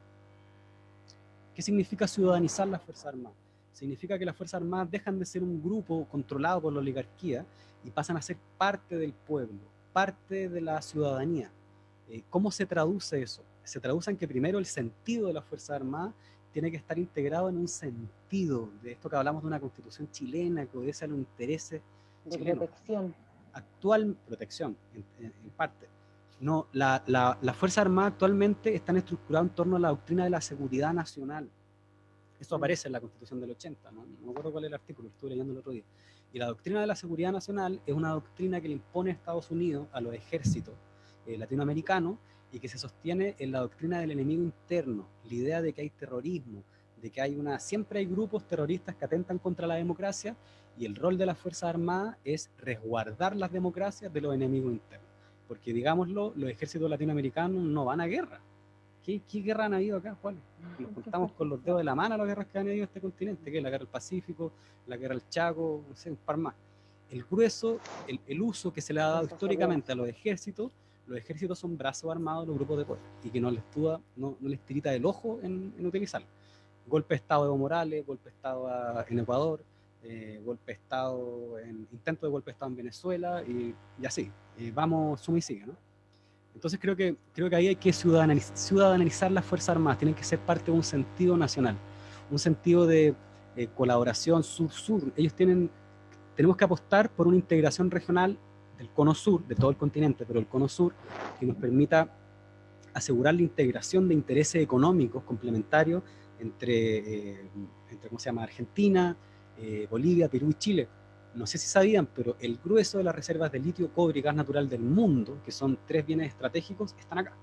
¿Qué significa ciudadanizar las Fuerzas Armadas? Significa que las Fuerzas Armadas dejan de ser un grupo controlado por la oligarquía y pasan a ser parte del pueblo, parte de la ciudadanía. ¿Cómo se traduce eso? Se traduce en que primero el sentido de las Fuerzas Armadas tiene que estar integrado en un sentido de esto que hablamos de una constitución chilena que obedece a los intereses de chilenos. protección. Actual protección, en parte. No, las Fuerzas Armadas actualmente están estructuradas en torno a la doctrina de la seguridad nacional. Eso aparece en la Constitución del 80, no me acuerdo cuál es el artículo, lo estuve leyendo el otro día. Y la doctrina de la seguridad nacional es una doctrina que le impone a Estados Unidos, a los ejércitos latinoamericanos, y que se sostiene en la doctrina del enemigo interno, la idea de que hay terrorismo, de que siempre hay grupos terroristas que atentan contra la democracia, y el rol de las Fuerzas Armadas es resguardar las democracias de los enemigos internos. Porque, digámoslo, los ejércitos latinoamericanos no van a guerra. ¿Qué guerra han habido acá? ¿Cuál? Nos contamos con los dedos de la mano las guerras que han habido en este continente, que es la guerra del Pacífico, la guerra del Chaco, no sé, un par más. El grueso, el uso que se le ha dado históricamente a los ejércitos son brazos armados de los grupos de poder, y que no les tirita el ojo en utilizarlo. Golpe de Estado de Evo Morales, golpe de Estado en Ecuador, golpe de Estado, intento de golpe de Estado en Venezuela, y así, vamos, suma y sigue, ¿no? Entonces creo que ahí hay que ciudadanizar las Fuerzas Armadas, tienen que ser parte de un sentido nacional, un sentido de colaboración sur-sur. Tenemos que apostar por una integración regional del cono sur, de todo el continente, pero el cono sur, que nos permita asegurar la integración de intereses económicos complementarios entre ¿cómo se llama? Argentina, Bolivia, Perú y Chile. No sé si sabían, pero el grueso de las reservas de litio, cobre y gas natural del mundo, que son 3 bienes estratégicos, están acá.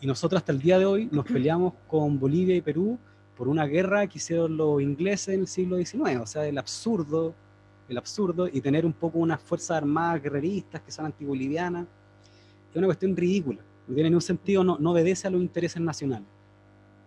Y nosotros hasta el día de hoy nos peleamos con Bolivia y Perú por una guerra que hicieron los ingleses en el siglo XIX, o sea, el absurdo, y tener un poco unas fuerzas armadas guerreristas que son antibolivianas. Es una cuestión ridícula, no tiene ningún sentido, no obedece a los intereses nacionales.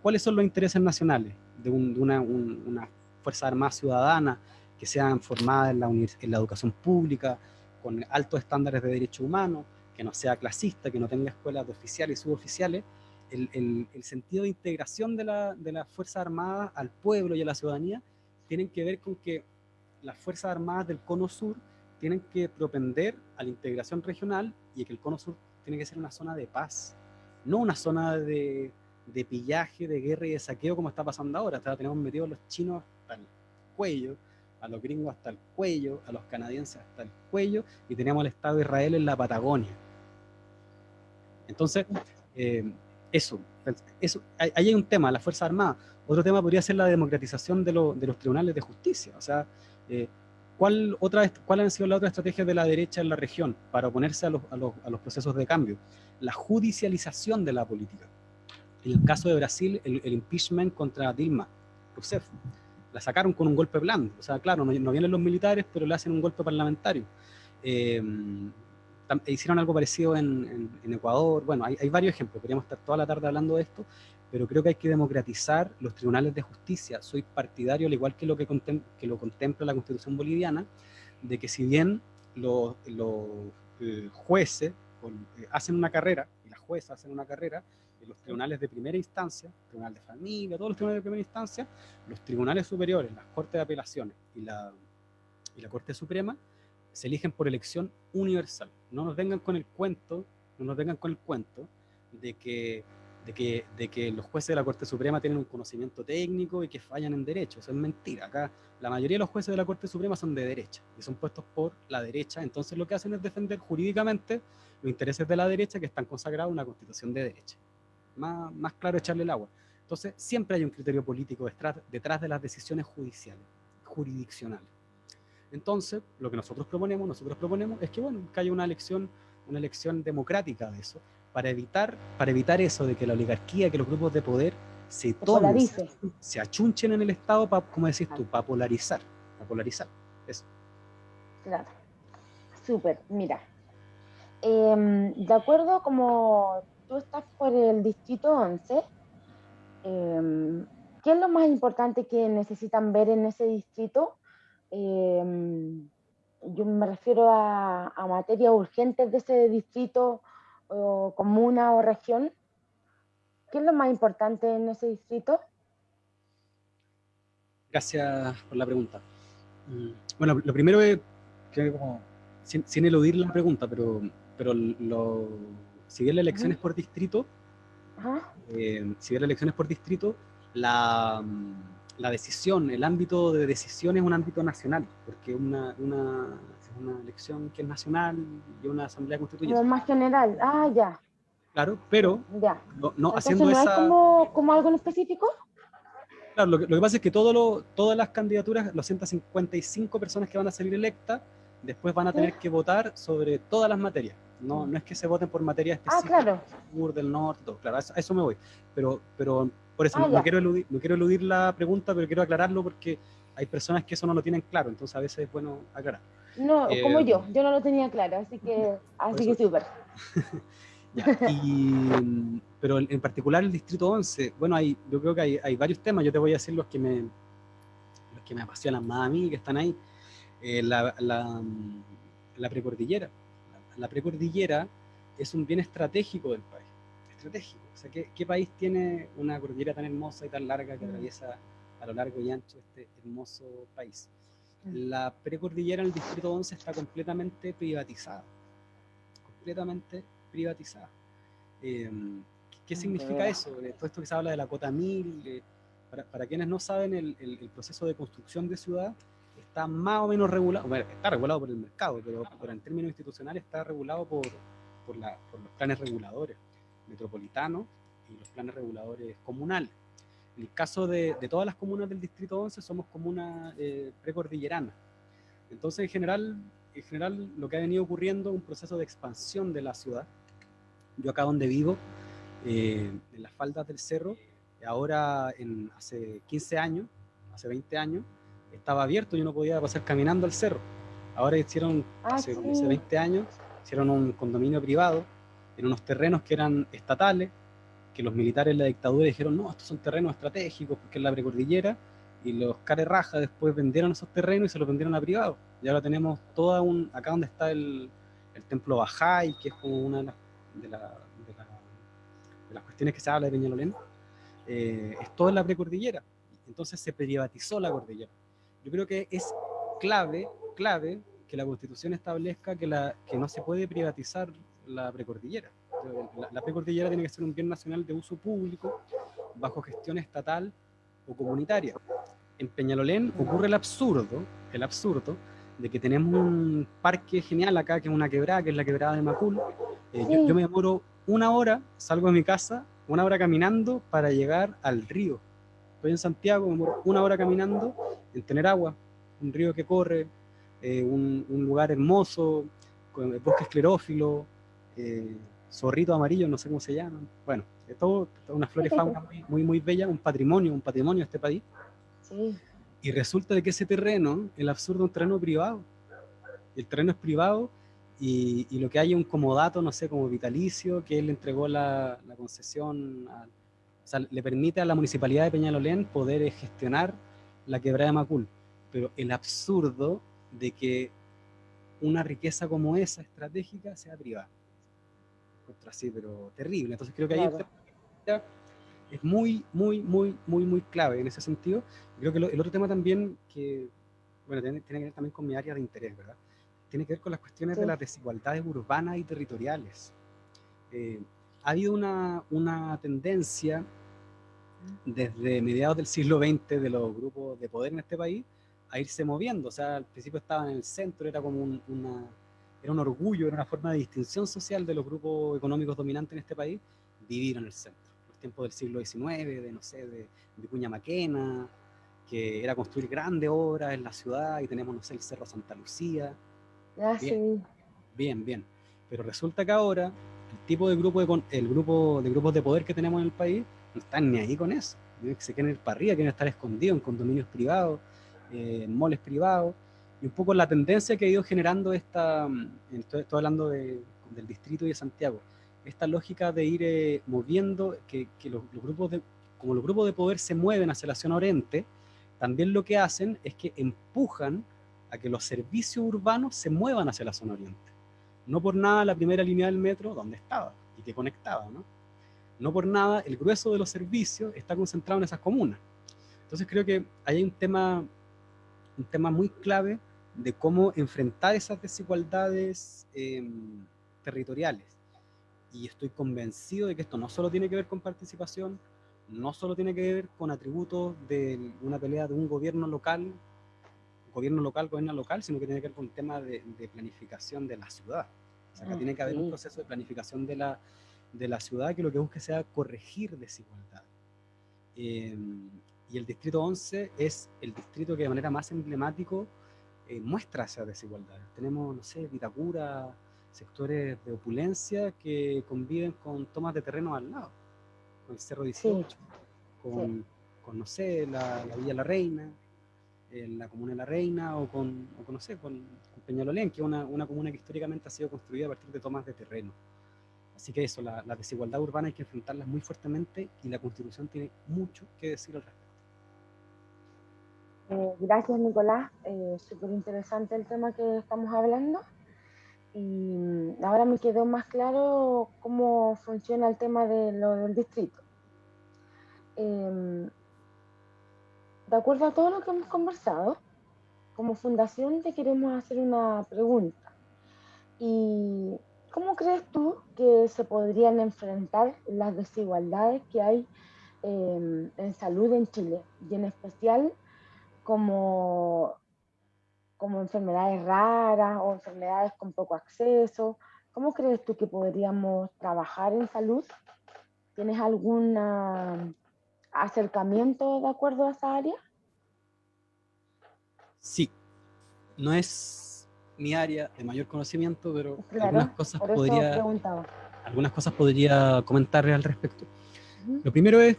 ¿Cuáles son los intereses nacionales de una fuerza armada ciudadana que sean formadas en la educación pública, con altos estándares de derechos humanos, que no sea clasista, que no tenga escuelas de oficiales y suboficiales? El sentido de integración de las Fuerzas Armadas al pueblo y a la ciudadanía tienen que ver con que las Fuerzas Armadas del Cono Sur tienen que propender a la integración regional, y que el Cono Sur tiene que ser una zona de paz, no una zona de pillaje, de guerra y de saqueo como está pasando ahora. Tenemos metidos los chinos hasta el cuello, a los gringos hasta el cuello, a los canadienses hasta el cuello, y tenemos al Estado de Israel en la Patagonia. Entonces, eso, ahí hay un tema, la Fuerza Armada. Otro tema podría ser la democratización de los tribunales de justicia. O sea, ¿cuál han sido las otras estrategias de la derecha en la región para oponerse a los procesos de cambio? La judicialización de la política. En el caso de Brasil, el impeachment contra Dilma Rousseff. La sacaron con un golpe blando. O sea, claro, no vienen los militares, pero le hacen un golpe parlamentario. Hicieron algo parecido en Ecuador. Bueno, hay varios ejemplos. Podríamos estar toda la tarde hablando de esto, pero creo que hay que democratizar los tribunales de justicia. Soy partidario, al igual que lo contempla la Constitución boliviana, de que si bien los jueces hacen una carrera, y las juezas hacen una carrera, en los tribunales de primera instancia, tribunal de familia, todos los tribunales de primera instancia, los tribunales superiores, las cortes de apelaciones y la Corte Suprema, se eligen por elección universal. No nos vengan con el cuento de que los jueces de la Corte Suprema tienen un conocimiento técnico y que fallan en derecho. Eso es mentira. Acá la mayoría de los jueces de la Corte Suprema son de derecha y son puestos por la derecha. Entonces lo que hacen es defender jurídicamente los intereses de la derecha, que están consagrados en una Constitución de derecha. Más claro echarle el agua. Entonces siempre hay un criterio político detrás de las decisiones jurisdiccionales. Entonces, lo que nosotros proponemos es que, bueno, que haya una elección democrática de eso, para evitar eso de que la oligarquía, que los grupos de poder se achunchen en el Estado, como decís tú, para polarizar. Eso. Claro, súper, mira. De acuerdo, como tú estás por el distrito 11, ¿qué es lo más importante que necesitan ver en ese distrito Yo me refiero a materias urgentes de ese distrito, o comuna o región. ¿Qué es lo más importante en ese distrito? Gracias por la pregunta. Bueno, lo primero es que, como, sin eludir la pregunta, pero si bien la elección es por distrito, Ajá. si bien la elección es por distrito, la decisión, el ámbito de decisión es un ámbito nacional, porque es una elección que es nacional y una asamblea constituyente. Como más general. Ah, ya. Claro, pero Ya. no Entonces haciendo no hay esa... como algo en específico. Claro, lo que pasa es que todas las candidaturas, los 155 personas que van a salir electas, después van a tener Sí. que votar sobre todas las materias. No es que se voten por materia Ah, específica, claro. del sur, del norte, todo. Claro, a eso me voy. Pero por eso Ah, no ya. quiero eludir la pregunta, pero quiero aclararlo porque hay personas que eso no lo tienen claro, entonces a veces es bueno aclarar. No, como Eh, yo no lo tenía claro, así por eso, que súper. ya, pero en particular el Distrito 11, bueno, yo creo que hay varios temas, yo te voy a decir los que me apasionan más a mí, que están ahí. La precordillera. La precordillera es un bien estratégico del país. Estratégico. O sea, ¿qué país tiene una cordillera tan hermosa y tan larga que atraviesa a lo largo y ancho este hermoso país? La precordillera en el Distrito 11 está completamente privatizada. Completamente privatizada. ¿Qué significa eso? Todo esto que se habla de la cota 1000, para quienes no saben, el proceso de construcción de ciudad está más o menos regulado, bueno, está regulado por el mercado, pero en términos institucionales está regulado por los planes reguladores metropolitanos y los planes reguladores comunales. En el caso de todas las comunas del Distrito 11 somos comunas precordilleranas. Entonces, en general, lo que ha venido ocurriendo es un proceso de expansión de la ciudad. Yo acá donde vivo, en las faldas del cerro, ahora hace 15 años, hace 20 años, estaba abierto, yo no podía pasar caminando al cerro. Ahora hace como Sí. 20 años, hicieron un condominio privado en unos terrenos que eran estatales, que los militares en la dictadura dijeron, no, estos son terrenos estratégicos porque es la precordillera, y los carerrajas después vendieron esos terrenos y se los vendieron a privados. Y ahora tenemos acá donde está el templo Bajay, que es como una de las cuestiones que se habla de Peñalolén, es todo en la precordillera. Entonces se privatizó la cordillera. Yo creo que es clave que la Constitución establezca que no se puede privatizar la precordillera. La precordillera tiene que ser un bien nacional de uso público, bajo gestión estatal o comunitaria. En Peñalolén ocurre el absurdo de que tenemos un parque genial acá, que es una quebrada, que es la quebrada de Macul. Yo me demoro una hora, salgo de mi casa, una hora caminando para llegar al río. Estoy en Santiago, me demoro una hora caminando en tener agua, un río que corre, un lugar hermoso, con el bosque esclerófilo, zorrito amarillo, no sé cómo se llaman. Bueno, es todo una flora y fauna muy bella, un patrimonio de este país. Sí. Y resulta de que ese terreno, el absurdo, es un terreno privado. El terreno es privado y lo que hay es un comodato, no sé, como vitalicio, que él le entregó la concesión, o sea, le permite a la municipalidad de Peñalolén poder gestionar la quebrada de Macul. Pero el absurdo de que una riqueza como esa, estratégica, sea privada. Contra sí, pero terrible. Entonces creo que ahí es muy clave en ese sentido. Creo que el otro tema también que, bueno, tiene que ver también con mi área de interés, ¿verdad? Tiene que ver con las cuestiones de las desigualdades urbanas y territoriales. Ha habido una tendencia desde mediados del siglo XX de los grupos de poder en este país a irse moviendo. O sea, al principio estaban en el centro, era como era un orgullo, era una forma de distinción social de los grupos económicos dominantes en este país, vivir en el centro. Los tiempos del siglo XIX, no sé, de Vicuña Maquena, que era construir grandes obras en la ciudad, y tenemos, no sé, el Cerro Santa Lucía. Bien. Pero resulta que ahora el tipo de grupos de poder que tenemos en el país no están ni ahí con eso. Se quieren ir para arriba, quieren estar escondidos en condominios privados, en moles privados, y un poco la tendencia que ha ido generando estoy hablando del distrito y de Santiago, esta lógica de ir moviendo, que como los grupos de poder se mueven hacia la zona oriente, también lo que hacen es que empujan a que los servicios urbanos se muevan hacia la zona oriente. No por nada la primera línea del metro, donde estaba y que conectaba, ¿no? No por nada el grueso de los servicios está concentrado en esas comunas. Entonces creo que ahí hay un tema muy clave de cómo enfrentar esas desigualdades territoriales. Y estoy convencido de que esto no solo tiene que ver con participación, no solo tiene que ver con atributos de una pelea de un gobierno local, gobierno local, sino que tiene que ver con temas de planificación de la ciudad. O sea, acá tiene que haber un proceso de planificación de la ciudad que lo que busque sea corregir desigualdades. Y el distrito 11 es el distrito que de manera más emblemático muestra esas desigualdades. Tenemos, no sé, Vitacura, sectores de opulencia que conviven con tomas de terreno al lado, con el Cerro 18, Sí, con no sé, la Villa La Reina, la Comuna de La Reina, o con no sé, con Peñalolén, que es una comuna que históricamente ha sido construida a partir de tomas de terreno. Así que eso, la desigualdad urbana hay que enfrentarlas muy fuertemente y la Constitución tiene mucho que decir al respecto. Gracias, Nicolás. Súper interesante el tema que estamos hablando. Y ahora me quedó más claro cómo funciona el tema de lo del distrito. De acuerdo a todo lo que hemos conversado, como fundación te queremos hacer una pregunta. ¿Y cómo crees tú que se podrían enfrentar las desigualdades que hay en salud en Chile? Y en especial como enfermedades raras o enfermedades con poco acceso. ¿Cómo crees tú que podríamos trabajar en salud? ¿Tienes algún acercamiento de acuerdo a esa área? Sí, no es mi área de mayor conocimiento, pero Claro, por eso preguntaba. algunas cosas podría comentarles al respecto. Lo primero es,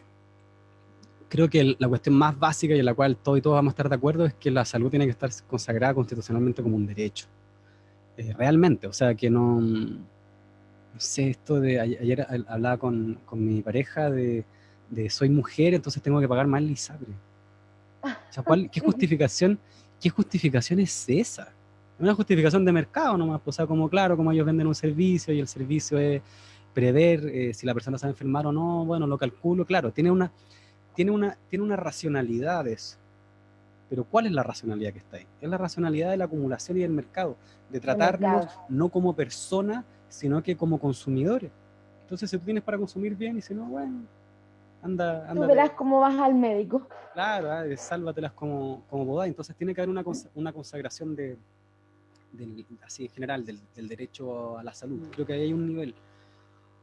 creo que la cuestión más básica y en la cual todos vamos a estar de acuerdo es que la salud tiene que estar consagrada constitucionalmente como un derecho. Realmente, o sea, que no sé, esto de ayer hablaba con mi pareja de soy mujer, entonces tengo que pagar más el ISAPRE. O sea, ¿qué justificación es esa? Es una justificación de mercado nomás, o sea, como claro, como ellos venden un servicio y el servicio es prever si la persona se va a enfermar o no, bueno, lo calculo, claro, tiene una racionalidad de eso. Pero ¿cuál es la racionalidad que está ahí? Es la racionalidad de la acumulación y del mercado, de tratarnos no como personas, sino que como consumidores. Entonces, si tú tienes para consumir bien, y si no, bueno, anda. Tú verás cómo vas al médico. Claro, sálvatelas como podáis. Entonces tiene que haber una consagración así en general del derecho a la salud. Creo que ahí hay un nivel.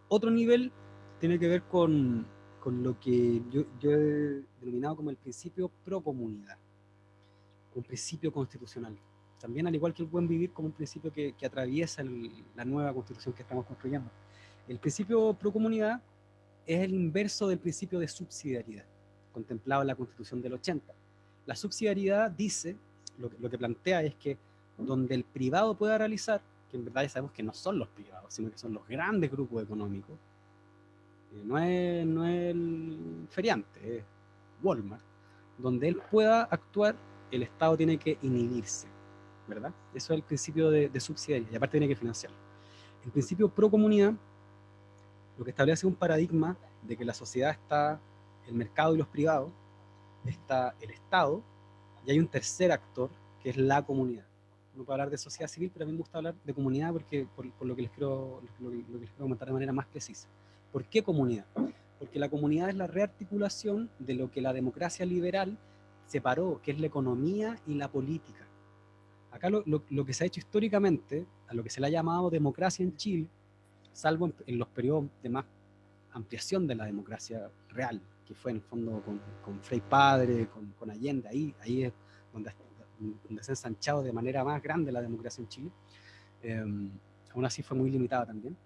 Otro nivel tiene que ver con lo que yo he denominado como el principio pro comunidad, un principio constitucional. También, al igual que el buen vivir, como un principio que atraviesa la nueva constitución que estamos construyendo. El principio pro comunidad es el inverso del principio de subsidiariedad, contemplado en la Constitución del 80. La subsidiariedad dice, lo que plantea es que donde el privado pueda realizar, que en verdad ya sabemos que no son los privados, sino que son los grandes grupos económicos, no es el feriante, es Walmart, donde él pueda actuar, el Estado tiene que inhibirse, ¿verdad? Eso es el principio de subsidiariedad, y aparte tiene que financiarlo. El principio pro comunidad lo que establece un paradigma de que la sociedad está el mercado y los privados, está el Estado, y hay un tercer actor, que es la comunidad. Uno puede hablar de sociedad civil, pero a mí me gusta hablar de comunidad porque, por lo que les quiero comentar de manera más precisa. ¿Por qué comunidad? Porque la comunidad es la rearticulación de lo que la democracia liberal separó, que es la economía y la política. Acá lo que se ha hecho históricamente, a lo que se le ha llamado democracia en Chile, salvo en los periodos de más ampliación de la democracia real, que fue en el fondo con Frei Padre, con Allende, ahí es donde se ha ensanchado de manera más grande la democracia en Chile. Aún así fue muy limitada también,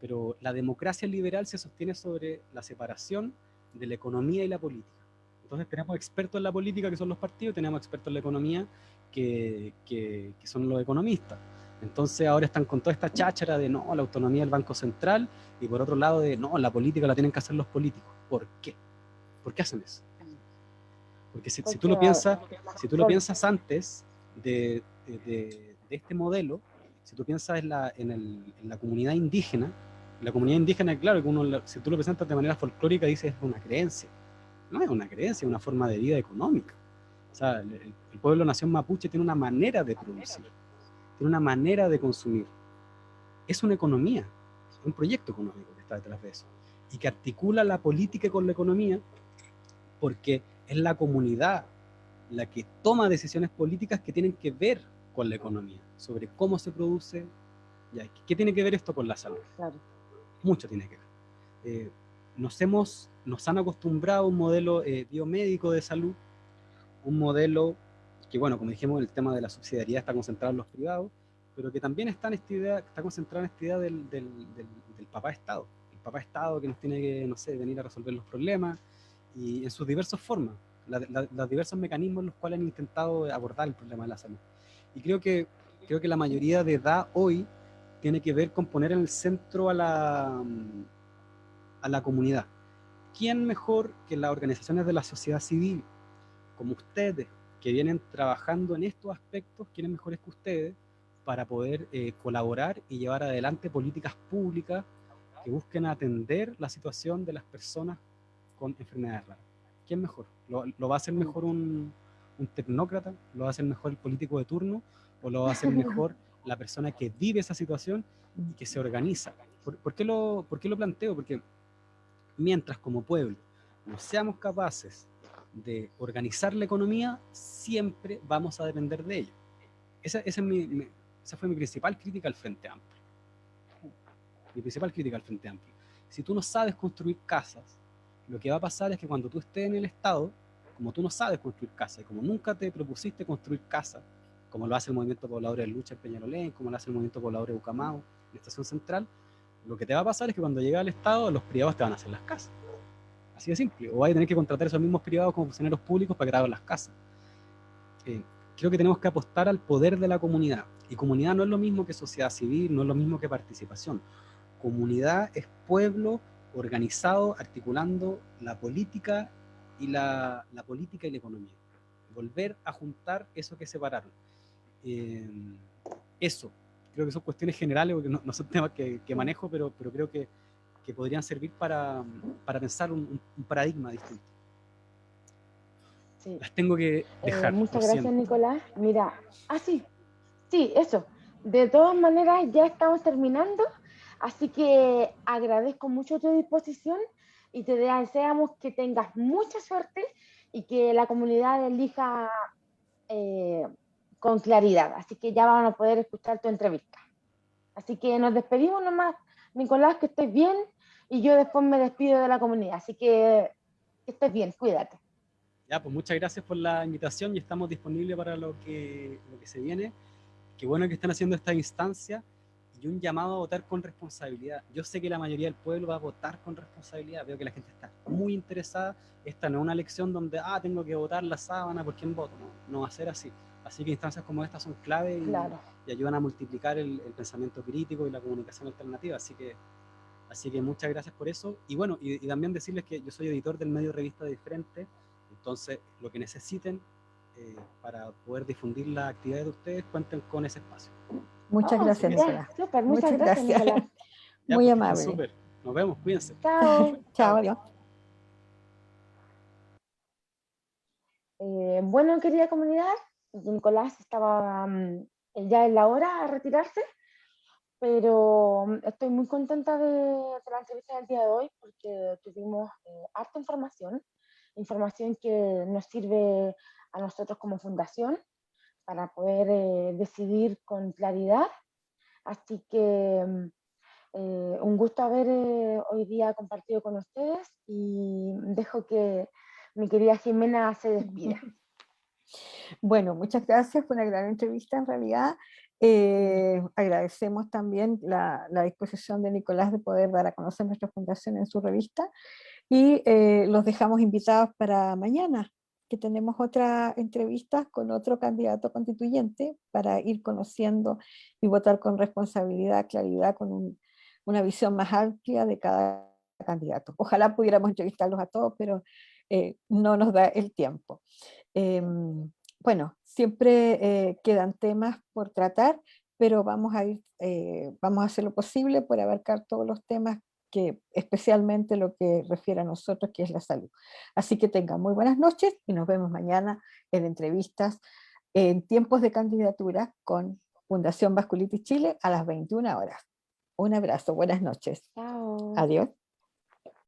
pero la democracia liberal se sostiene sobre la separación de la economía y la política. Entonces tenemos expertos en la política, que son los partidos, tenemos expertos en la economía, que son los economistas. Entonces ahora están con toda esta cháchara de no, la autonomía del Banco Central, y por otro lado de no, la política la tienen que hacer los políticos. ¿Por qué? ¿Por qué hacen eso? Porque si tú lo piensas antes de de este modelo, si tú piensas en la comunidad indígena, claro, que si tú lo presentas de manera folclórica, dices es una creencia. No es una creencia, es una forma de vida económica. O sea, el pueblo nación mapuche tiene una manera de producir, tiene una manera de consumir. Es una economía, es un proyecto económico que está detrás de eso. Y que articula la política con la economía, porque es la comunidad la que toma decisiones políticas que tienen que ver con la economía, sobre cómo se produce. Ya, ¿qué tiene que ver esto con la salud? Claro. Mucho tiene que ver. Nos han acostumbrado a un modelo biomédico de salud, un modelo que, bueno, como dijimos, el tema de la subsidiariedad está concentrado en los privados, pero que también está concentrado en esta idea del papá Estado. El papá Estado que nos tiene que, no sé, venir a resolver los problemas, y en sus diversas formas, los diversos mecanismos en los cuales han intentado abordar el problema de la salud. Y creo que la mayoría de edad hoy tiene que ver con poner en el centro a la comunidad. ¿Quién mejor que las organizaciones de la sociedad civil, como ustedes, que vienen trabajando en estos aspectos, quiénes mejores que ustedes para poder colaborar y llevar adelante políticas públicas que busquen atender la situación de las personas con enfermedades raras? ¿Quién mejor? ¿Lo va a hacer mejor un tecnócrata? ¿Lo va a hacer mejor el político de turno? ¿O lo va a hacer mejor la persona que vive esa situación y que se organiza? ¿Por qué lo planteo? Porque mientras como pueblo no seamos capaces de organizar la economía, siempre vamos a depender de ello. Esa fue mi principal crítica al Frente Amplio. Mi principal crítica al Frente Amplio. Si tú no sabes construir casas, lo que va a pasar es que cuando tú estés en el Estado, como tú no sabes construir casas, y como nunca te propusiste construir casas, como lo hace el Movimiento Poblador de Lucha en Peñalolén, como lo hace el Movimiento Poblador de Bucamao, en la Estación Central, lo que te va a pasar es que cuando llegue al Estado, los privados te van a hacer las casas. Así de simple. O vas a tener que contratar a esos mismos privados como funcionarios públicos para que te hagan las casas. Creo que tenemos que apostar al poder de la comunidad. Y comunidad no es lo mismo que sociedad civil, no es lo mismo que participación. Comunidad es pueblo organizado, articulando la política y la política y la economía. Volver a juntar eso que separaron. Eso. Creo que son cuestiones generales, porque no son temas que manejo, pero creo que podrían servir para pensar un paradigma distinto. Sí. Las tengo que dejar. Muchas gracias, Nicolás. Mira, sí, eso. De todas maneras, ya estamos terminando, así que agradezco mucho tu disposición y te deseamos que tengas mucha suerte y que la comunidad elija con claridad. Así que ya van a poder escuchar tu entrevista. Así que nos despedimos nomás, Nicolás, que estés bien, y yo después me despido de la comunidad. Así que estés bien, cuídate. Ya, pues muchas gracias por la invitación y estamos disponibles para lo que se viene. Qué bueno que están haciendo esta instancia y un llamado a votar con responsabilidad. Yo sé que la mayoría del pueblo va a votar con responsabilidad. Veo que la gente está muy interesada. Esta no es una elección donde, tengo que votar la sábana por quién voto. No va a ser así. Así que instancias como estas son clave y ayudan a multiplicar el pensamiento crítico y la comunicación alternativa. Así que muchas gracias por eso. Y bueno, y también decirles que yo soy editor del medio Revista de Frente. Entonces, lo que necesiten para poder difundir las actividades de ustedes, cuenten con ese espacio. Muchas gracias, Nicolás. Súper, muchas gracias, Nicolás. Ya, muy pues, amable. Súper. Nos vemos, cuídense. Chao. Chao, adiós. Bueno, querida comunidad, Nicolás estaba ya en la hora a retirarse, pero estoy muy contenta de la entrevista del día de hoy porque tuvimos harta información que nos sirve a nosotros como fundación para poder decidir con claridad. Así que un gusto haber hoy día compartido con ustedes y dejo que mi querida Jimena se despida. Bueno, muchas gracias, fue una gran entrevista en realidad. Agradecemos también la disposición de Nicolás de poder dar a conocer nuestra fundación en su revista y los dejamos invitados para mañana, que tenemos otra entrevista con otro candidato constituyente para ir conociendo y votar con responsabilidad, claridad, con una visión más amplia de cada candidato. Ojalá pudiéramos entrevistarlos a todos, pero no nos da el tiempo. bueno, siempre quedan temas por tratar, pero vamos a hacer lo posible por abarcar todos los temas que, especialmente lo que refiere a nosotros, que es la salud. Así que tengan muy buenas noches y nos vemos mañana en entrevistas en tiempos de candidatura con Fundación Vasculitis Chile a las 21 horas. Un abrazo, buenas noches. Chao. Adiós.